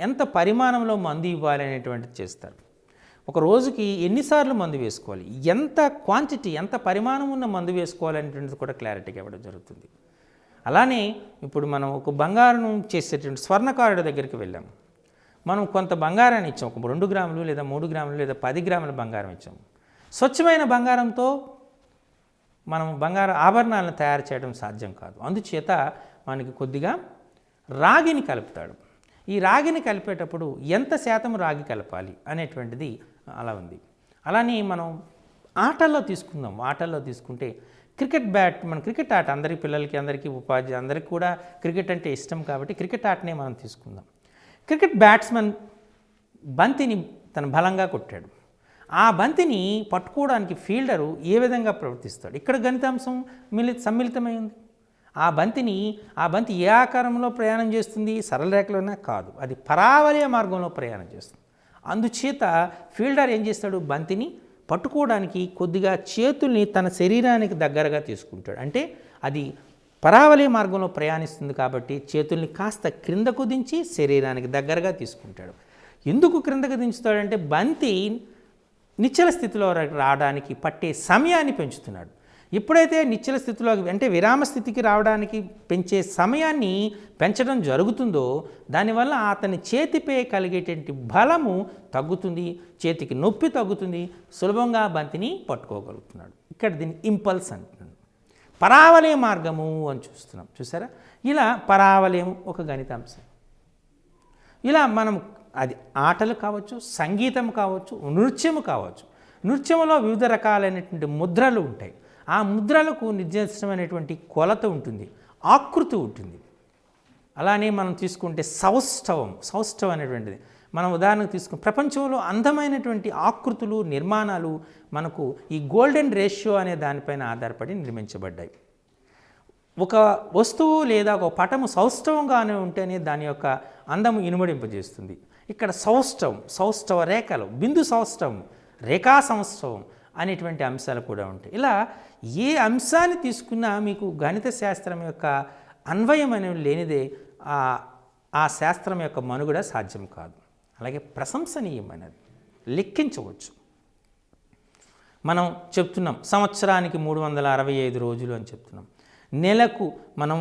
ఎంత పరిమాణంలో మందు ఇవ్వాలి అనేటువంటిది చేస్తారు. ఒక రోజుకి ఎన్నిసార్లు మందు వేసుకోవాలి, ఎంత పరిమాణం ఉన్న మందు వేసుకోవాలి అనేటువంటిది కూడా క్లారిటీగా ఇవ్వడం జరుగుతుంది. అలానే ఇప్పుడు మనం ఒక బంగారం చేసేటువంటి స్వర్ణకారుడి దగ్గరికి వెళ్ళాము. మనం కొంత బంగారాన్ని ఇచ్చాం, ఒక 2 గ్రాములు లేదా 3 గ్రాములు లేదా 10 గ్రాముల బంగారం ఇచ్చాము. స్వచ్ఛమైన బంగారంతో మనం బంగారు ఆభరణాలను తయారు చేయడం సాధ్యం కాదు. అందుచేత మనకి కొద్దిగా రాగిని కలుపుతాడు. ఈ రాగిని కలిపేటప్పుడు ఎంత శాతం రాగి కలపాలి అనేటువంటిది అలా ఉంది. అలానే మనం ఆటల్లో తీసుకుంటే క్రికెట్ బ్యాట్, మన క్రికెట్ ఆట అందరికీ ఉపాధ్యాయులు అందరికీ కూడా క్రికెట్ అంటే ఇష్టం కాబట్టి క్రికెట్ ఆటనే మనం తీసుకుందాం. క్రికెట్ బ్యాట్స్మెన్ బంతిని తన బలంగా కొట్టాడు. ఆ బంతిని పట్టుకోవడానికి ఫీల్డరు ఏ విధంగా ప్రవర్తిస్తాడు? ఇక్కడ గణితాంశం సమ్మిళితమైంది. ఆ బంతి ఏ ఆకారంలో ప్రయాణం చేస్తుంది? సరళ రేఖలోనే కాదు, అది పరావలయ మార్గంలో ప్రయాణం చేస్తుంది. అందుచేత ఫీల్డర్ ఏం చేస్తాడు? బంతిని పట్టుకోవడానికి కొద్దిగా చేతుల్ని తన శరీరానికి దగ్గరగా తీసుకుంటాడు. అంటే అది పరావళి మార్గంలో ప్రయాణిస్తుంది కాబట్టి చేతుల్ని కాస్త క్రిందకు దించి శరీరానికి దగ్గరగా తీసుకుంటాడు. ఎందుకు క్రిందకు దించుతాడంటే బంతి నిశ్చల స్థితిలో రావడానికి పట్టే సమయాన్ని పెంచుతున్నాడు. ఎప్పుడైతే నిశ్చల స్థితిలో అంటే విరామ స్థితికి రావడానికి పెంచే సమయాన్ని పెంచడం జరుగుతుందో దానివల్ల అతని చేతిపై కలిగేటువంటి బలము తగ్గుతుంది, చేతికి నొప్పి తగ్గుతుంది, సులభంగా బంతిని పట్టుకోగలుగుతున్నాడు. ఇక్కడ దీన్ని ఇంపల్స్ అంటున్నాడు. పరావళయ మార్గము అని చూసారా? ఇలా పరావళయం ఒక గణితాంశం. ఇలా మనం అది ఆటలు కావచ్చు, సంగీతం కావచ్చు, నృత్యము కావచ్చు. నృత్యంలో వివిధ రకాలైనటువంటి ముద్రలు ఉంటాయి. ఆ ముద్రలకు నిర్దిష్టమైనటువంటి కొలత ఉంటుంది, ఆకృతి ఉంటుంది. అలానే మనం తీసుకుంటే సౌష్ఠవం అనేటువంటిది మనం ఉదాహరణకు తీసుకుని ప్రపంచంలో అందమైనటువంటి ఆకృతులు, నిర్మాణాలు మనకు ఈ గోల్డెన్ రేషియో అనే దానిపైన ఆధారపడి నిర్మించబడ్డాయి. ఒక వస్తువు లేదా ఒక పటము సౌష్ఠవంగానే ఉంటేనే దాని యొక్క అందము ఇనుమడింపజేస్తుంది. ఇక్కడ సౌష్ఠవ రేఖలు, బిందు సౌష్ఠవం, రేఖా సౌష్ఠవం అనేటువంటి అంశాలు కూడా ఉంటాయి. ఇలా ఏ అంశాన్ని తీసుకున్నా మీకు గణిత శాస్త్రం యొక్క అన్వయం అనేది లేనిదే ఆ శాస్త్రం యొక్క మనుగడ సాధ్యం కాదు. అలాగే ప్రశంసనీయమైనది, లెక్కించవచ్చు. మనం చెప్తున్నాం సంవత్సరానికి 365 రోజులు అని చెప్తున్నాం. నెలకు మనం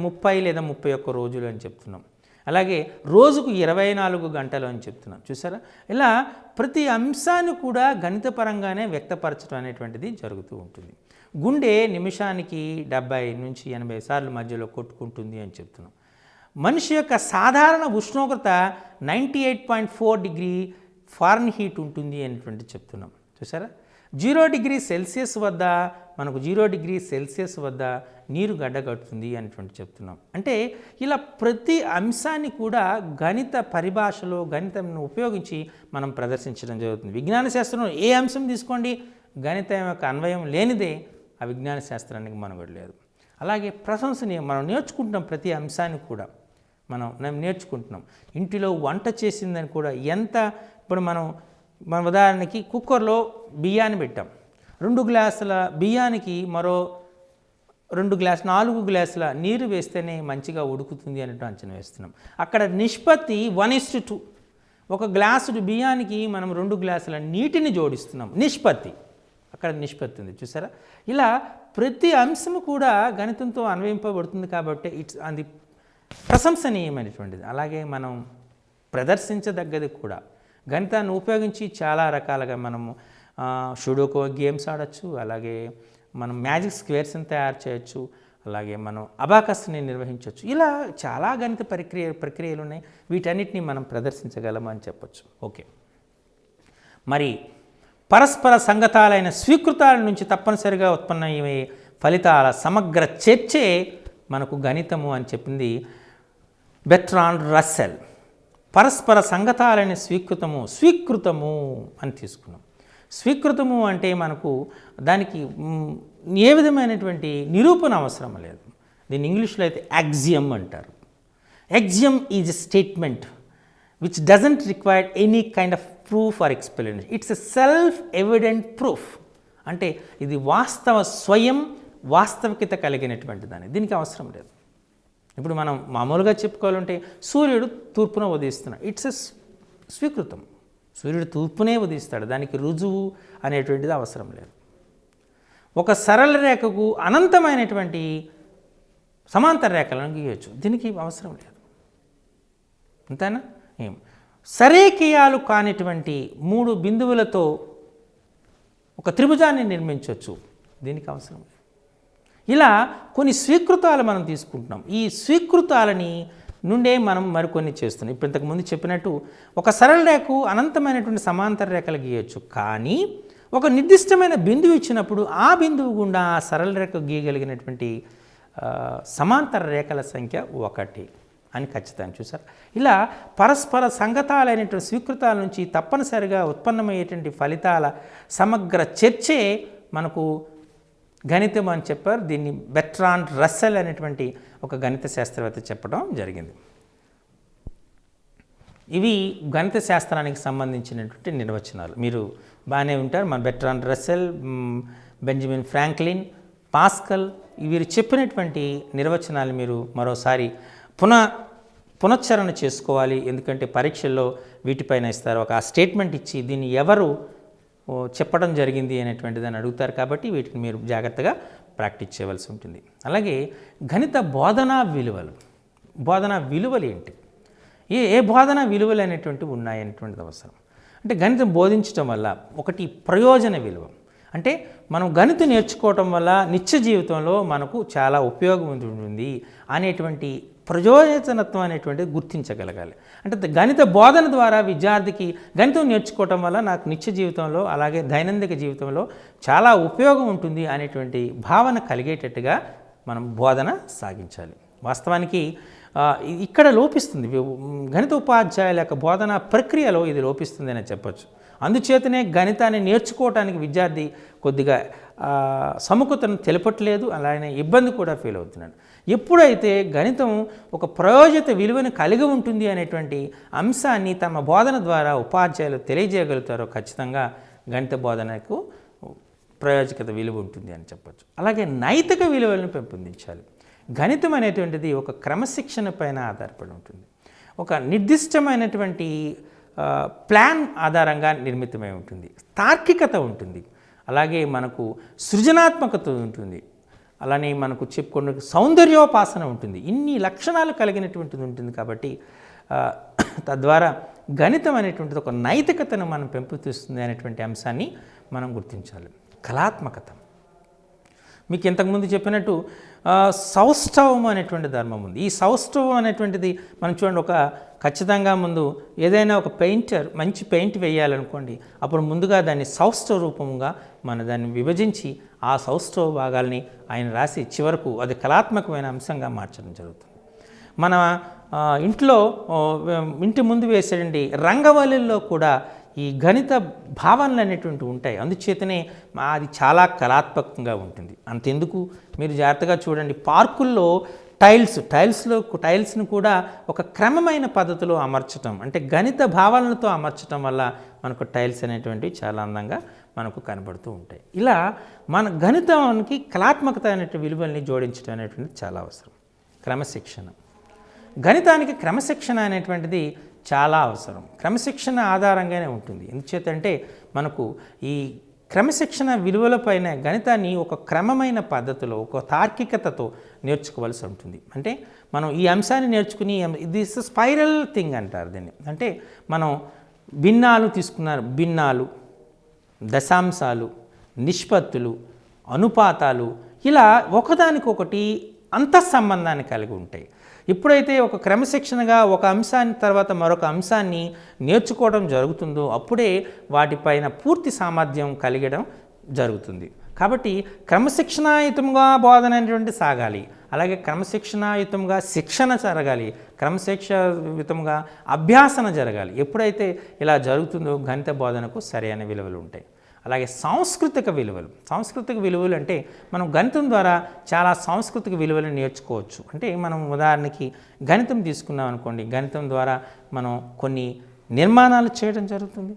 30 లేదా 31 రోజులు అని చెప్తున్నాం. అలాగే రోజుకు 24 గంటలు అని చెప్తున్నాం. చూసారా? ఇలా ప్రతి అంశాన్ని కూడా గణితపరంగానే వ్యక్తపరచడం అనేటువంటిది జరుగుతూ ఉంటుంది. గుండె నిమిషానికి 70 నుంచి 80 సార్లు మధ్యలో కొట్టుకుంటుంది అని చెప్తున్నాం. మనిషి యొక్క సాధారణ ఉష్ణోగ్రత 98.4 డిగ్రీ ఫారెన్హీట్ ఉంటుంది అనేటువంటి చెప్తున్నాం. చూసారా? 0 డిగ్రీ సెల్సియస్ వద్ద మనకు 0 డిగ్రీ సెల్సియస్ వద్ద నీరు గడ్డగడుతుంది అనేటువంటి చెప్తున్నాం. అంటే ఇలా ప్రతి అంశాన్ని కూడా గణిత పరిభాషలో గణితంను ఉపయోగించి మనం ప్రదర్శించడం జరుగుతుంది. విజ్ఞాన శాస్త్రంలో ఏ అంశం తీసుకోండి, గణితం యొక్క అన్వయం లేనిదే ఆ విజ్ఞాన శాస్త్రానికి మనుగడ లేదు. అలాగే ప్రశంసనీయం, మనం నేర్చుకుంటున్నాం ప్రతి అంశాన్ని కూడా మనం నేర్చుకుంటున్నాం. ఇంటిలో వంట చేసిందని కూడా ఇప్పుడు మన ఉదాహరణకి కుక్కర్లో బియ్యాన్ని పెట్టాం. 2 గ్లాసుల బియ్యానికి మరో 4 గ్లాసుల నీరు వేస్తేనే మంచిగా ఉడుకుతుంది అన్నట్టు అంచనా వేస్తున్నాం. అక్కడ నిష్పత్తి 1:2. 1 గ్లాసు బియ్యానికి మనం 2 గ్లాసుల నీటిని జోడిస్తున్నాం. అక్కడ నిష్పత్తి ఉంది. చూసారా? ఇలా ప్రతి అంశము కూడా గణితంతో అన్వయింపబడుతుంది కాబట్టి అది ప్రశంసనీయమైనటువంటిది. అలాగే మనం ప్రదర్శించదగ్గది కూడా. గణితాన్ని ఉపయోగించి చాలా రకాలుగా మనము షుడోకో గేమ్స్ ఆడచ్చు, అలాగే మనం మ్యాజిక్ స్క్వేర్స్ని తయారు చేయొచ్చు, అలాగే మనం అబాకస్ని నిర్వహించవచ్చు. ఇలా చాలా గణిత ప్రక్రియలు ఉన్నాయి. వీటన్నిటిని మనం ప్రదర్శించగలమని చెప్పచ్చు. ఓకే, మరి పరస్పర సంగతాలైన స్వీకృతాల నుంచి తప్పనిసరిగా ఉత్పన్నమయ్యే ఫలితాల సమగ్ర చర్చే మనకు గణితము అని చెప్పింది బెర్ట్రాండ్ రస్సెల్. పరస్పర సంగతాలైన స్వీకృతము అని తీసుకున్నాం. స్వీకృతము అంటే మనకు దానికి ఏ విధమైనటువంటి నిరూపణ అవసరం లేదు. దీన్ని ఇంగ్లీష్లో అయితే యాక్సియం అంటారు. Axiom is a statement which doesn't require any kind of proof or explanation. It's a self evident proof. అంటే ఇది వాస్తవికత కలిగినటువంటి దీనికి అవసరం లేదు. ఇప్పుడు మనం మామూలుగా చెప్పుకోవాలంటే సూర్యుడు తూర్పున ఉదయిస్తున్నాడు, ఇట్స్ ఎ స్వీకృతం. సూర్యుడు తూర్పునే ఉదయిస్తాడు, దానికి రుజువు అనేటువంటిది అవసరం లేదు. ఒక సరళ రేఖకు అనంతమైనటువంటి సమాంతర రేఖలను గీయవచ్చు, దీనికి అవసరం లేదు. అంతేనా? సరేఖీయాలు కానిటువంటి 3 బిందువులతో ఒక త్రిభుజాన్ని నిర్మించవచ్చు, దీనికి అవసరం లేదు. ఇలా కొన్ని స్వీకృతాలు మనం తీసుకుంటున్నాం. ఈ స్వీకృతాలని నుండే మనం మరికొన్ని చేస్తున్నాం. ఇప్పుడు ఇంతకుముందు చెప్పినట్టు ఒక సరళ రేఖకు అనంతమైనటువంటి సమాంతర రేఖలు గీయవచ్చు, కానీ ఒక నిర్దిష్టమైన బిందువు ఇచ్చినప్పుడు ఆ బిందువు గుండా ఆ సరళ రేఖ గీయగలిగినటువంటి సమాంతర రేఖల సంఖ్య 1 అని ఖచ్చితంగా చూసారు. ఇలా పరస్పర సంగతాలైనటువంటి స్వీకృతాల నుంచి తప్పనిసరిగా ఉత్పన్నమయ్యేటువంటి ఫలితాల సమగ్ర చర్చే మనకు గణితం అని చెప్పారు. దీన్ని బెర్ట్రాండ్ రస్సెల్ అనేటువంటి ఒక గణిత శాస్త్రవేత్త చెప్పడం జరిగింది. ఇవి గణిత శాస్త్రానికి సంబంధించినటువంటి నిర్వచనాలు. మీరు బాగానే ఉంటారు. మన Bertrand Russell, Benjamin Franklin, pascal వీరు చెప్పినటువంటి నిర్వచనాలు మీరు మరోసారి పునశ్చరణ చేసుకోవాలి. ఎందుకంటే పరీక్షల్లో వీటిపైన ఇస్తారు. ఒక స్టేట్మెంట్ ఇచ్చి దీన్ని ఎవరు చెప్పడం జరిగింది అనేటువంటి దాన్ని అడుగుతారు. కాబట్టి వీటిని మీరు జాగ్రత్తగా ప్రాక్టీస్ చేయవలసి ఉంటుంది. అలాగే గణిత బోధనా విలువలు ఏంటి, ఏ బోధనా విలువలు అనేటువంటివి ఉన్నాయనేటువంటిది అవసరం. అంటే గణితం బోధించడం వల్ల ఒకటి ప్రయోజన విలువ, అంటే మనం గణితం నేర్చుకోవటం వల్ల నిత్య జీవితంలో మనకు చాలా ఉపయోగం ఉంటుంది అనేటువంటి ప్రయోజనత్వం అనేటువంటిది గుర్తించగలగాలి. అంటే గణిత బోధన ద్వారా విద్యార్థికి గణితం నేర్చుకోవటం వల్ల నాకు నిత్య జీవితంలో అలాగే దైనందిక జీవితంలో చాలా ఉపయోగం ఉంటుంది అనేటువంటి భావన కలిగేటట్టుగా మనం బోధన సాగించాలి. వాస్తవానికి ఇక్కడ లోపిస్తుంది, గణిత ఉపాధ్యాయుల యొక్క బోధన ప్రక్రియలో ఇది లోపిస్తుంది అని చెప్పచ్చు. అందుచేతనే గణితాన్ని నేర్చుకోవటానికి విద్యార్థి కొద్దిగా సముఖతను తెలపట్లేదు, అలానే ఇబ్బంది కూడా ఫీల్ అవుతున్నాడు. ఎప్పుడైతే గణితం ఒక ప్రయోజిత విలువను కలిగి ఉంటుంది అనేటువంటి అంశాన్ని తమ బోధన ద్వారా ఉపాధ్యాయులు తెలియజేయగలుగుతారో ఖచ్చితంగా గణిత బోధనకు ప్రయోజకత విలువ ఉంటుంది అని చెప్పచ్చు. అలాగే నైతిక విలువలను పెంపొందించాలి. గణితం అనేటువంటిది ఒక క్రమశిక్షణ పైన ఆధారపడి ఉంటుంది. ఒక నిర్దిష్టమైనటువంటి ప్లాన్ ఆధారంగా నిర్మితమై ఉంటుంది. తార్కికత ఉంటుంది, అలాగే మనకు సృజనాత్మకత ఉంటుంది, అలానే మనకు చెప్పుకున్న సౌందర్యోపాసన ఉంటుంది. ఇన్ని లక్షణాలు కలిగినటువంటిది ఉంటుంది. కాబట్టి తద్వారా గణితం అనేటువంటిది ఒక నైతికతను మనం పెంపొందిస్తుంది అనేటువంటి అంశాన్ని మనం గుర్తించాలి. కళాత్మకత, మీకు ఇంతకుముందు చెప్పినట్టు సౌష్ఠవం అనేటువంటి ధర్మం ఉంది. ఈ సౌష్ఠవం అనేటువంటిది మనం చూడండి, ఒక ఖచ్చితంగా ముందు ఏదైనా ఒక పెయింటర్ మంచి పెయింట్ వేయాలనుకోండి, అప్పుడు ముందుగా దాన్ని సౌష్ఠవ రూపంగా మన దాన్ని విభజించి ఆ సౌష్ఠవ భాగాల్ని ఆయన రాసి చివరకు అది కళాత్మకమైన అంశంగా మార్చడం జరుగుతుంది. మన ఇంటి ముందు వేసేయండి రంగవల్లిలో కూడా ఈ గణిత భావనలు అనేటువంటి ఉంటాయి. అందుచేతనే అది చాలా కళాత్మకంగా ఉంటుంది. అంతెందుకు, మీరు జాగ్రత్తగా చూడండి, పార్కుల్లో టైల్స్ను కూడా ఒక క్రమమైన పద్ధతిలో అమర్చడం, అంటే గణిత భావనలతో అమర్చడం వల్ల మనకు టైల్స్ అనేటువంటివి చాలా అందంగా మనకు కనబడుతూ ఉంటాయి. ఇలా మన గణితానికి కళాత్మకత అనేటువంటి విలువల్ని జోడించడం అనేటువంటిది చాలా అవసరం. క్రమశిక్షణ, గణితానికి క్రమశిక్షణ అనేటువంటిది చాలా అవసరం. క్రమశిక్షణ ఆధారంగానే ఉంటుంది. ఎందుచేతంటే మనకు ఈ క్రమశిక్షణ విలువలపైన గణితాన్ని ఒక క్రమమైన పద్ధతిలో ఒక తార్కికతతో నేర్చుకోవాల్సి ఉంటుంది. అంటే మనం ఈ అంశాన్ని నేర్చుకుని దిస్ స్పైరల్ థింగ్ అంటారు దీన్ని. అంటే మనం భిన్నాలు తీసుకున్నారు, భిన్నాలు, దశాంశాలు, నిష్పత్తులు, అనుపాతాలు, ఇలా ఒకదానికొకటి అంతఃసంబంధాన్ని కలిగి ఉంటాయి. ఎప్పుడైతే ఒక క్రమశిక్షణగా ఒక అంశాన్ని తర్వాత మరొక అంశాన్ని నేర్చుకోవడం జరుగుతుందో అప్పుడే వాటిపైన పూర్తి సామర్థ్యం కలిగడం జరుగుతుంది. కాబట్టి క్రమశిక్షణాయుతంగా బోధన అనేటువంటి సాగాలి, అలాగే క్రమశిక్షణాయుతంగా శిక్షణ జరగాలి, క్రమశిక్షణయుతంగా అభ్యాసన జరగాలి. ఎప్పుడైతే ఇలా జరుగుతుందో గణిత బోధనకు సరైన విలువలు ఉంటాయి. అలాగే సాంస్కృతిక విలువలు అంటే మనం గణితం ద్వారా చాలా సాంస్కృతిక విలువలను నేర్చుకోవచ్చు. అంటే మనం ఉదాహరణకి గణితం తీసుకున్నాం అనుకోండి, గణితం ద్వారా మనం కొన్ని నిర్మాణాలు చేయడం జరుగుతుంది.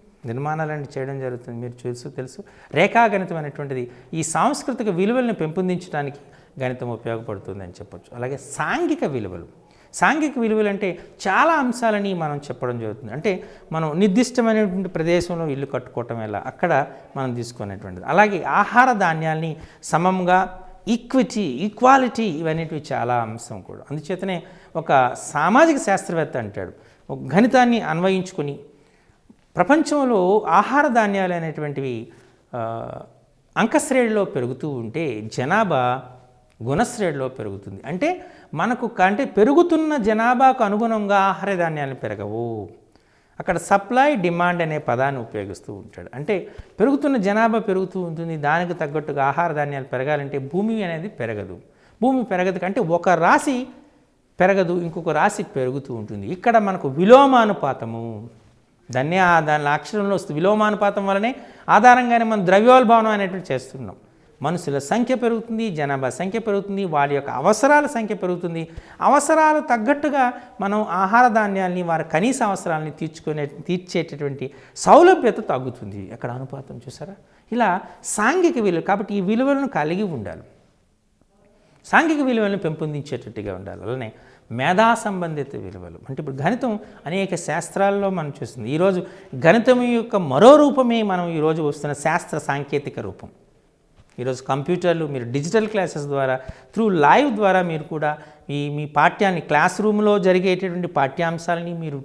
మీరు తెలుసు రేఖాగణితం అనేటువంటిది ఈ సాంస్కృతిక విలువలను పెంపొందించడానికి గణితం ఉపయోగపడుతుందని చెప్పొచ్చు. అలాగే సాంఘిక విలువలు అంటే చాలా అంశాలని మనం చెప్పడం జరుగుతుంది. అంటే మనం నిర్దిష్టమైనటువంటి ప్రదేశంలో ఇల్లు కట్టుకోవటం ఎలా అక్కడ మనం తీసుకునేటువంటిది. అలాగే ఆహార ధాన్యాల్ని సమంగా ఈక్వాలిటీ ఇవన్నిటివి చాలా అంశం కూడా. అందుచేతనే ఒక సామాజిక శాస్త్రవేత్త అంటాడు, ఒక గణితాన్ని అన్వయించుకొని ప్రపంచంలో ఆహార ధాన్యాలు అనేటువంటివి అంకశ్రేణిలో పెరుగుతూ ఉంటే జనాభా గుణశ్రేణిలో పెరుగుతుంది. అంటే పెరుగుతున్న జనాభాకు అనుగుణంగా ఆహార ధాన్యాలు పెరగవు. అక్కడ సప్లై డిమాండ్ అనే పదాన్ని ఉపయోగిస్తూ ఉంటాడు. అంటే పెరుగుతున్న జనాభా పెరుగుతూ ఉంటుంది, దానికి తగ్గట్టుగా ఆహార ధాన్యాలు పెరగాలంటే భూమి అనేది పెరగదు. అంటే ఒక రాశి పెరగదు, ఇంకొక రాశి పెరుగుతూ ఉంటుంది. ఇక్కడ మనకు విలోమానుపాతము, దాని అక్షరంలో వస్తుంది. విలోమానుపాతం వల్లనే ఆధారంగానే మనం ద్రవ్యోల్బణం అనేటువంటి చేస్తున్నాం. మనుషుల సంఖ్య పెరుగుతుంది, జనాభా సంఖ్య పెరుగుతుంది, వారి యొక్క అవసరాల సంఖ్య పెరుగుతుంది. అవసరాలు తగ్గట్టుగా మనం ఆహార ధాన్యాల్ని వారి కనీస అవసరాలని తీర్చేటటువంటి సౌలభ్యత తగ్గుతుంది. ఎక్కడ అనుపాతం చూసారా? ఇలా సాంఘిక విలువలు, కాబట్టి ఈ విలువలను కలిగి ఉండాలి, సాంఘిక విలువలను పెంపొందించేటట్టుగా ఉండాలి. అలానే మేధా సంబంధిత విలువలు అంటే ఇప్పుడు గణితం అనేక శాస్త్రాల్లో మనం చూస్తుంది. ఈరోజు గణితం యొక్క మరో రూపమే మనం ఈరోజు వస్తున్న శాస్త్ర సాంకేతిక రూపం. ఈరోజు కంప్యూటర్లు, మీరు డిజిటల్ క్లాసెస్ ద్వారా త్రూ లైవ్ ద్వారా మీరు కూడా మీ పాఠ్యాన్ని క్లాస్ రూమ్లో జరిగేటటువంటి పాఠ్యాంశాలని మీరు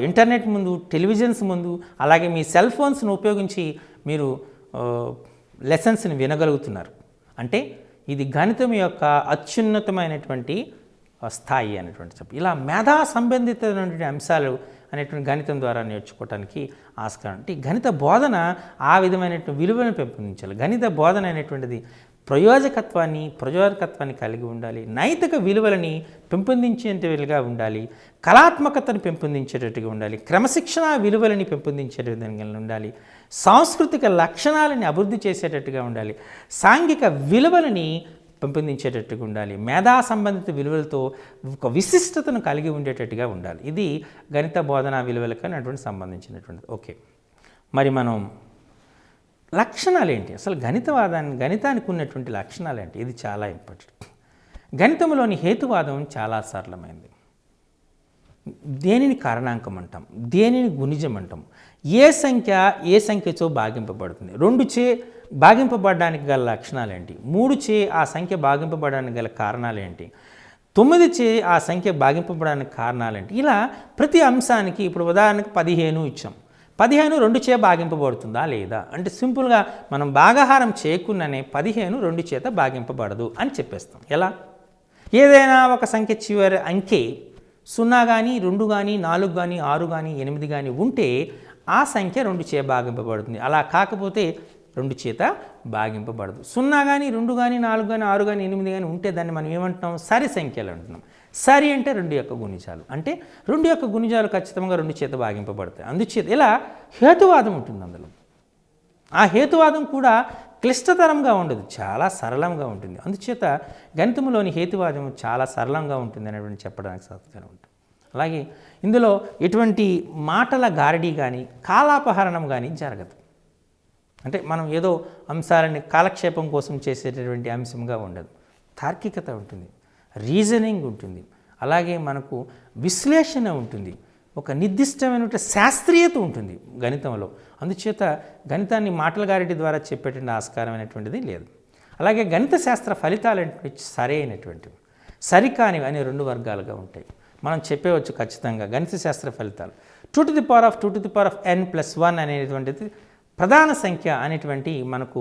ఇంటర్నెట్ ముందు, టెలివిజన్స్ ముందు, అలాగే మీ సెల్ ఫోన్స్ను ఉపయోగించి మీరు లెసన్స్ని వినగలుగుతున్నారు. అంటే ఇది గణితం యొక్క అత్యున్నతమైనటువంటి స్థాయి అనేటువంటి చెప్పి ఇలా మేధా సంబంధితమైనటువంటి అంశాలు అనేటువంటి గణితం ద్వారా నేర్చుకోవడానికి ఆస్కారం. అంటే గణిత బోధన ఆ విధమైనటువంటి విలువలను పెంపొందించాలి. గణిత బోధన అనేటువంటిది ప్రయోజకత్వాన్ని కలిగి ఉండాలి, నైతిక విలువలని పెంపొందించేటట్టుగా ఉండాలి, కళాత్మకతను పెంపొందించేటట్టుగా ఉండాలి, క్రమశిక్షణ విలువలని పెంపొందించే విధంగా ఉండాలి, సాంస్కృతిక లక్షణాలని అభివృద్ధి చేసేటట్టుగా ఉండాలి, సాంఘిక విలువలని పెంపొందించేటట్టుగా ఉండాలి, మేధా సంబంధిత విలువలతో ఒక విశిష్టతను కలిగి ఉండేటట్టుగా ఉండాలి. ఇది గణిత బోధనా విలువలకు అనేటువంటి సంబంధించినటువంటిది. ఓకే, మరి మనం లక్షణాలు ఏంటి, అసలు గణితానికి ఉన్నటువంటి లక్షణాలు ఏంటి? ఇది చాలా ఇంపార్టెంట్. గణితంలోని హేతువాదం చాలా సరళమైంది. దేనిని కారణాంకం అంటాం, దేనిని గుణిజం అంటాం, ఏ సంఖ్యతో భాగింపబడుతుంది, 2చే భాగింపబడడానికి గల లక్షణాలు ఏంటి, 3చే ఆ సంఖ్య భాగింపబడడానికి గల కారణాలు ఏంటి, 9చే ఆ సంఖ్య భాగింపబడడానికి కారణాలు ఏంటి, ఇలా ప్రతి అంశానికి ఇప్పుడు ఉదాహరణకు 15 ఇచ్చాం, 15 2చే భాగింపబడుతుందా లేదా అంటే సింపుల్గా మనం భాగాహారం చేయకుండానే 15 2 చేత భాగింపబడదు అని చెప్పేస్తాం. ఎలా? ఏదైనా ఒక సంఖ్య చివరి అంకె 0 కానీ 2 కానీ 4 కానీ 6 కానీ 8 కానీ ఉంటే ఆ సంఖ్య 2చే భాగింపబడుతుంది. అలా కాకపోతే 2 చేత భాగింపబడదు. 0 కానీ 2 కానీ 4 కానీ 6 కానీ 8 కానీ ఉంటే దాన్ని మనం ఏమంటున్నాం? సరి సంఖ్యలు అంటున్నాం. సరి అంటే 2 యొక్క గుణిజాలు, అంటే 2 యొక్క గుణిజాలు ఖచ్చితంగా 2 చేత భాగింపబడతాయి. అందుచేత ఇలా హేతువాదం ఉంటుంది. అందులో ఆ హేతువాదం కూడా క్లిష్టతరంగా ఉండదు, చాలా సరళంగా ఉంటుంది. అందుచేత గణితంలోని హేతువాదం చాలా సరళంగా ఉంటుంది అనేటువంటి చెప్పడానికి సాధ్యంగా ఉంటుంది. అలాగే ఇందులో ఎటువంటి మాటల గారడీ కానీ కాలాపహరణం కానీ జరగదు. అంటే మనం ఏదో అంశాలని కాలక్షేపం కోసం చేసేటటువంటి అంశంగా ఉండదు. తార్కికత ఉంటుంది, రీజనింగ్ ఉంటుంది, అలాగే మనకు విశ్లేషణ ఉంటుంది, ఒక నిర్దిష్టమైన శాస్త్రీయత ఉంటుంది గణితంలో. అందుచేత గణితాన్ని మాటల గారడీ ద్వారా చెప్పేటువంటి ఆస్కారమైనటువంటిది లేదు. అలాగే గణిత శాస్త్ర ఫలితాలు సరైనటువంటివి, సరికానివి అనే 2 వర్గాలుగా ఉంటాయి. మనం చెప్పవచ్చు ఖచ్చితంగా గణిత శాస్త్ర ఫలితాలు 2n+1 అనేటువంటిది ప్రధాన సంఖ్య అనేటువంటి మనకు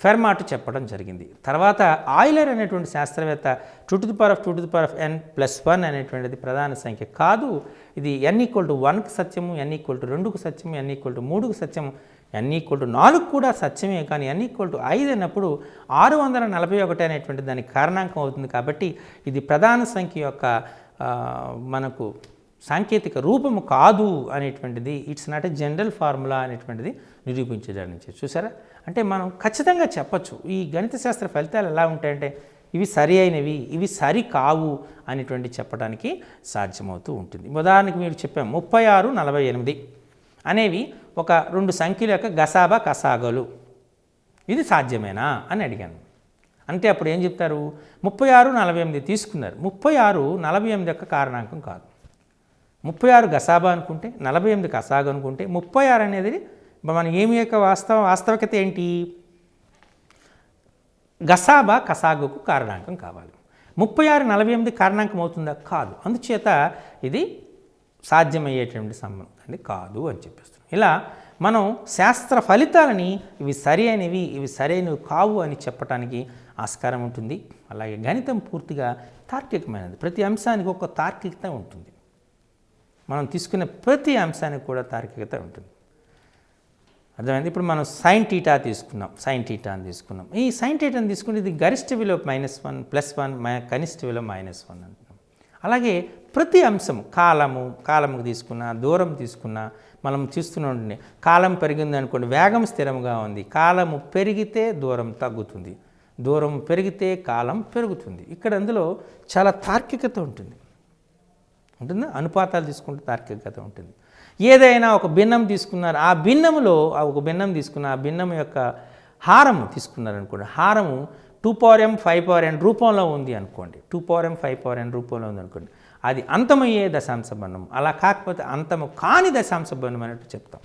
ఫెర్మాట్ చెప్పడం జరిగింది. తర్వాత ఆయిలర్ అనేటువంటి శాస్త్రవేత్త 2n+1 అనేటువంటిది ప్రధాన సంఖ్య కాదు, ఇది n=1కు సత్యము, n=2కు సత్యము, n=3కు సత్యము, n=4 కూడా సత్యమే. కానీ n=5 అన్నప్పుడు 641 అనేటువంటి దానికి కారణాంకం అవుతుంది. కాబట్టి ఇది ప్రధాన సంఖ్య యొక్క మనకు సాంకేతిక రూపము కాదు అనేటువంటిది, it's not a general formula అనేటువంటిది నిరూపించడానికి చూసారా. అంటే మనం ఖచ్చితంగా చెప్పచ్చు ఈ గణిత శాస్త్ర ఫలితాలు ఎలా ఉంటాయంటే ఇవి సరి అయినవి, ఇవి సరి కావు అనేటువంటి చెప్పడానికి సాధ్యమవుతూ ఉంటుంది. ఉదాహరణకి మీరు చెప్పాము 36, 48 అనేవి ఒక 2 సంఖ్యల యొక్క గసాబా కసాగలు, ఇది సాధ్యమేనా అని అడిగాను. అంటే అప్పుడు ఏం చెప్తారు? 36, 48 తీసుకున్నారు. 36, 48 యొక్క కారణాంకం కాదు. 36 గసాబా అనుకుంటే, 48 కసాగు అనుకుంటే 36 అనేది మనం ఏమి యొక్క వాస్తవికత ఏంటి? గసాబా కసాగుకు కారణాంకం కావాలి. 36, 48 కారణాంకం అవుతుందా? కాదు. అందుచేత ఇది సాధ్యమయ్యేటువంటి సంబంధం కాదు అని చెప్పేస్తున్నాం. ఇలా మనం శాస్త్ర ఫలితాలని ఇవి సరి అయినవి, ఇవి సరైనవి కావు అని చెప్పడానికి ఆస్కారం ఉంటుంది. అలాగే గణితం పూర్తిగా తార్కికమైనది. ప్రతి అంశానికి ఒక తార్కికత ఉంటుంది. మనం తీసుకునే ప్రతి అంశానికి కూడా తార్కికత ఉంటుంది. అర్థమైంది? ఇప్పుడు మనం సైన్ టీటా అని తీసుకున్నాం. ఈ సైన్ టీటాని తీసుకుంటే ఇది గరిష్ట విలువ -1, +1, కనిష్ట విలువ -1 అంటున్నాం. అలాగే ప్రతి అంశము కాలముకు తీసుకున్నా, దూరం తీసుకున్నా, మనం చూస్తూనే కాలం పెరిగింది అనుకోండి, వేగం స్థిరంగా ఉంది. కాలము పెరిగితే దూరం తగ్గుతుంది, దూరం పెరిగితే కాలం పెరుగుతుంది. ఇక్కడ అందులో చాలా తార్కికత ఉంటుందా? అనుపాతాలు తీసుకుంటే తార్కికత ఉంటుంది. ఏదైనా ఒక భిన్నం తీసుకున్నారు, ఆ భిన్నంలో ఒక భిన్నం తీసుకున్న ఆ భిన్నం యొక్క హారము తీసుకున్నారనుకోండి, హారము 2m 5n రూపంలో ఉంది అనుకోండి, 2m 5n రూపంలో ఉంది అనుకోండి, అది అంతమయ్యే దశాంశ భిన్నం. అలా కాకపోతే అంతము కాని దశాంశ భిన్నం అన్నట్టు చెప్తాం.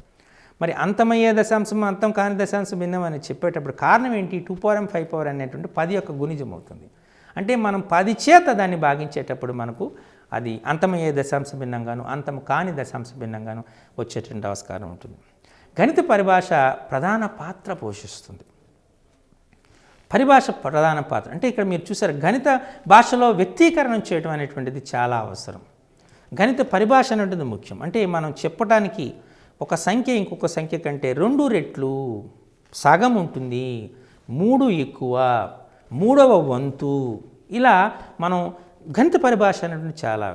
మరి అంతమయ్యే దశాంశం, అంతం కాని దశాంశ భిన్నం అని చెప్పేటప్పుడు కారణం ఏంటి? 2m 5n అనేటువంటి 10 యొక్క గుణిజం అవుతుంది. అంటే మనం 10 చేత దాన్ని భాగించేటప్పుడు మనకు అది అంతమయ్యే దశాంశ భిన్నంగాను అంతము కాని దశాంశ భిన్నంగాను వచ్చేటువంటి ఆస్కారం ఉంటుంది. గణిత పరిభాష ప్రధాన పాత్ర పోషిస్తుంది. పరిభాష ప్రధాన పాత్ర అంటే ఇక్కడ మీరు చూసారు, గణిత భాషలో వ్యక్తీకరణ చేయడం అనేటువంటిది చాలా అవసరం. గణిత పరిభాష అనేటువంటిది ముఖ్యం. అంటే మనం చెప్పడానికి ఒక సంఖ్య ఇంకొక సంఖ్య కంటే 2 రెట్లు సగం ఉంటుంది, 3 ఎక్కువ, 3వ వంతు, ఇలా మనం గణిత పరిభాష అనేటువంటి చాలా.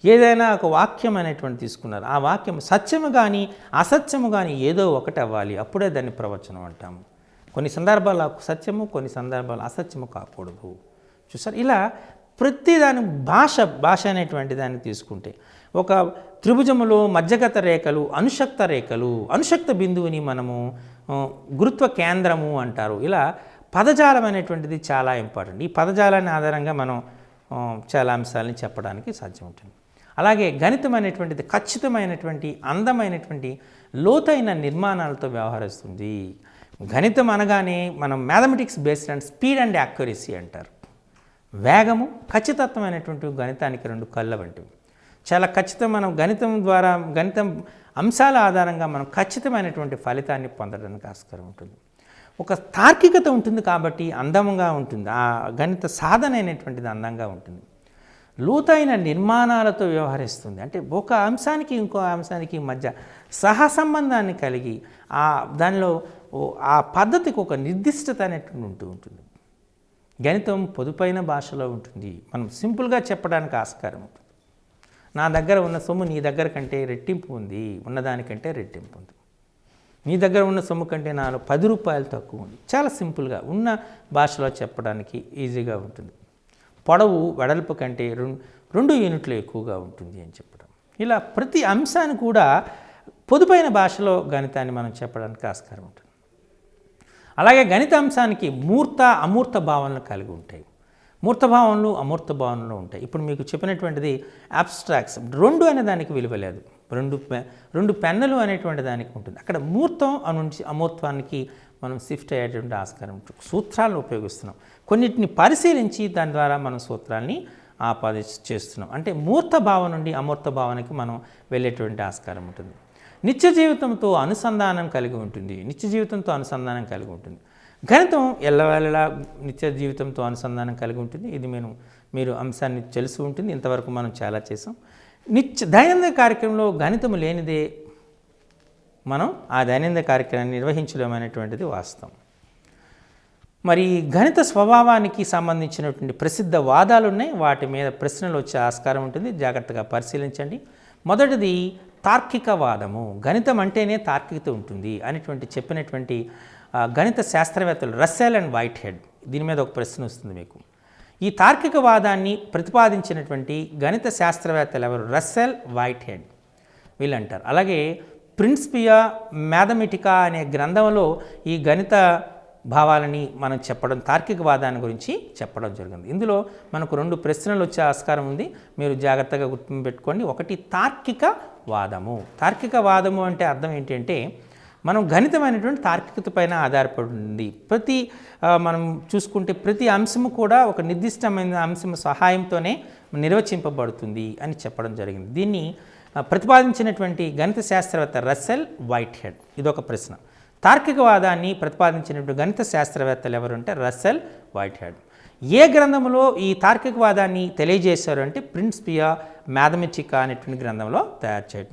ఏదైనా ఒక వాక్యం అనేటువంటి తీసుకున్నారు, ఆ వాక్యం సత్యము కానీ అసత్యము కానీ ఏదో ఒకటి అవ్వాలి, అప్పుడే దాన్ని ప్రవచనం అంటాము. కొన్ని సందర్భాల్లో సత్యము, కొన్ని సందర్భాలు అసత్యము కాకూడదు. చూసారు, ఇలా ప్రతిదాని భాష అనేటువంటి దాన్ని తీసుకుంటే ఒక త్రిభుజములో మధ్యగత రేఖలు, అనుశక్త రేఖలు, అనుశక్త బిందువుని మనము గురుత్వ కేంద్రము అంటారు. ఇలా పదజాలం అనేటువంటిది చాలా ఇంపార్టెంట్. ఈ పదజాలాన్ని ఆధారంగా మనం చాలా అంశాలని చెప్పడానికి సాధ్యం ఉంటుంది. అలాగే గణితం అనేటువంటిది ఖచ్చితమైనటువంటి, అందమైనటువంటి, లోతైన నిర్మాణాలతో వ్యవహరిస్తుంది. గణితం అనగానే మనం mathematics based and speed and accuracy అంటారు. వేగము, ఖచ్చితత్వమైనటువంటి గణితానికి 2 కళ్ళ వంటివి. చాలా ఖచ్చితం. మనం గణితం ద్వారా, గణితం అంశాల ఆధారంగా మనం ఖచ్చితమైనటువంటి ఫలితాన్ని పొందడానికి ఆస్కారం ఉంటుంది. ఒక తార్కికత ఉంటుంది కాబట్టి అందంగా ఉంటుంది. ఆ గణిత సాధన అనేటువంటిది అందంగా ఉంటుంది. లోతైన నిర్మాణాలతో వ్యవహరిస్తుంది. అంటే ఒక అంశానికి ఇంకో అంశానికి మధ్య సహసంబంధాన్ని కలిగి దానిలో ఆ పద్ధతికి ఒక నిర్దిష్టత అనేటువంటి ఉంటూ ఉంటుంది. గణితం పొదుపైన భాషలో ఉంటుంది. మనం సింపుల్గా చెప్పడానికి ఆస్కారం ఉంటుంది. నా దగ్గర ఉన్న సొమ్ము నీ దగ్గర కంటే రెట్టింపు ఉంది, ఉన్నదానికంటే రెట్టింపు ఉంది. నీ దగ్గర ఉన్న సొమ్ము కంటే నాలో 10 రూపాయలు తక్కువ ఉంది. చాలా సింపుల్గా ఉన్న భాషలో చెప్పడానికి ఈజీగా ఉంటుంది. పొడవు వెడల్పు కంటే 2 యూనిట్లు ఎక్కువగా ఉంటుంది అని చెప్పడం. ఇలా ప్రతి అంశాన్ని కూడా పొదుపైన భాషలో గణితాన్ని మనం చెప్పడానికి ఆస్కారం ఉంటుంది. అలాగే గణిత అంశానికి మూర్త, అమూర్త భావనలు కలిగి ఉంటాయి. మూర్త భావనలు, అమూర్త భావనలు ఉంటాయి. ఇప్పుడు మీకు చెప్పినటువంటిది అబ్స్ట్రాక్ట్స్. 2 అనే దానికి విలువ లేదు. 2 పెన్నులు అనేటువంటి దానికి ఉంటుంది. అక్కడ మూర్తం నుంచి అమూర్తానికి మనం షిఫ్ట్ అయ్యేటువంటి ఆస్కారం ఉంటుంది. సూత్రాలను ఉపయోగిస్తున్నాం. కొన్నిటిని పరిశీలించి దాని ద్వారా మనం సూత్రాన్ని చేస్తున్నాం. అంటే మూర్త భావం నుండి అమూర్త భావనకి మనం వెళ్ళేటువంటి ఆస్కారం ఉంటుంది. నిత్య జీవితంతో అనుసంధానం కలిగి ఉంటుంది. నిత్య జీవితంతో అనుసంధానం కలిగి ఉంటుంది. గణితం ఎల్లవేళలా నిత్య జీవితంతో అనుసంధానం కలిగి ఉంటుంది. ఇది మీరు అంశాన్ని తెలుసు ఉంటుంది. ఇంతవరకు మనం చాలా చేసాం. దైనందిన కార్యక్రమంలో గణితం లేనిదే మనం ఆ దైనందిన కార్యక్రమాన్ని నిర్వహించలేమనేటువంటిది వాస్తవం. మరి గణిత స్వభావానికి సంబంధించినటువంటి ప్రసిద్ధ వాదాలు ఉన్నాయి. వాటి మీద ప్రశ్నలు వచ్చే ఆస్కారం ఉంటుంది. జాగ్రత్తగా పరిశీలించండి. మొదటిది తార్కిక వాదము. గణితం అంటేనే తార్కికత ఉంటుంది అనేటువంటి చెప్పినటువంటి గణిత శాస్త్రవేత్తలు రస్సెల్ అండ్ వైట్ హెడ్. దీని మీద ఒక ప్రశ్న వస్తుంది మీకు. ఈ తార్కిక వాదాన్ని ప్రతిపాదించినటువంటి గణిత శాస్త్రవేత్తలు ఎవరు? రస్సెల్, వైట్ హెడ్ వీళ్ళు అంటారు. అలాగే ప్రిన్సిపియా మ్యాథమెటికా అనే గ్రంథంలో ఈ గణిత భావాలని మనం చెప్పడం, తార్కిక వాదాన్ని గురించి చెప్పడం జరిగింది. ఇందులో మనకు 2 ప్రశ్నలు వచ్చే ఆస్కారం ఉంది. మీరు జాగ్రత్తగా గుర్తుపెట్టుకోండి. ఒకటి తార్కిక వాదము. తార్కిక వాదము అంటే అర్థం ఏంటంటే మనం గణితమైనటువంటి తార్కికత పైన ఆధారపడి ఉంది. మనం చూసుకుంటే ప్రతి అంశము కూడా ఒక నిర్దిష్టమైన అంశం సహాయంతోనే నిర్వచింపబడుతుంది అని చెప్పడం జరిగింది. దీన్ని ప్రతిపాదించినటువంటి గణిత శాస్త్రవేత్త రస్సెల్, వైట్ హెడ్. ఇదొక ప్రశ్న. తార్కికవాదాన్ని ప్రతిపాదించినటువంటి గణిత శాస్త్రవేత్తలు ఎవరు అంటే రస్సెల్, వైట్ హెడ్. ఏ గ్రంథంలో ఈ తార్కికవాదాన్ని తెలియజేశారు అంటే ప్రిన్సిపియా మ్యాథమెటికా అనేటువంటి గ్రంథంలో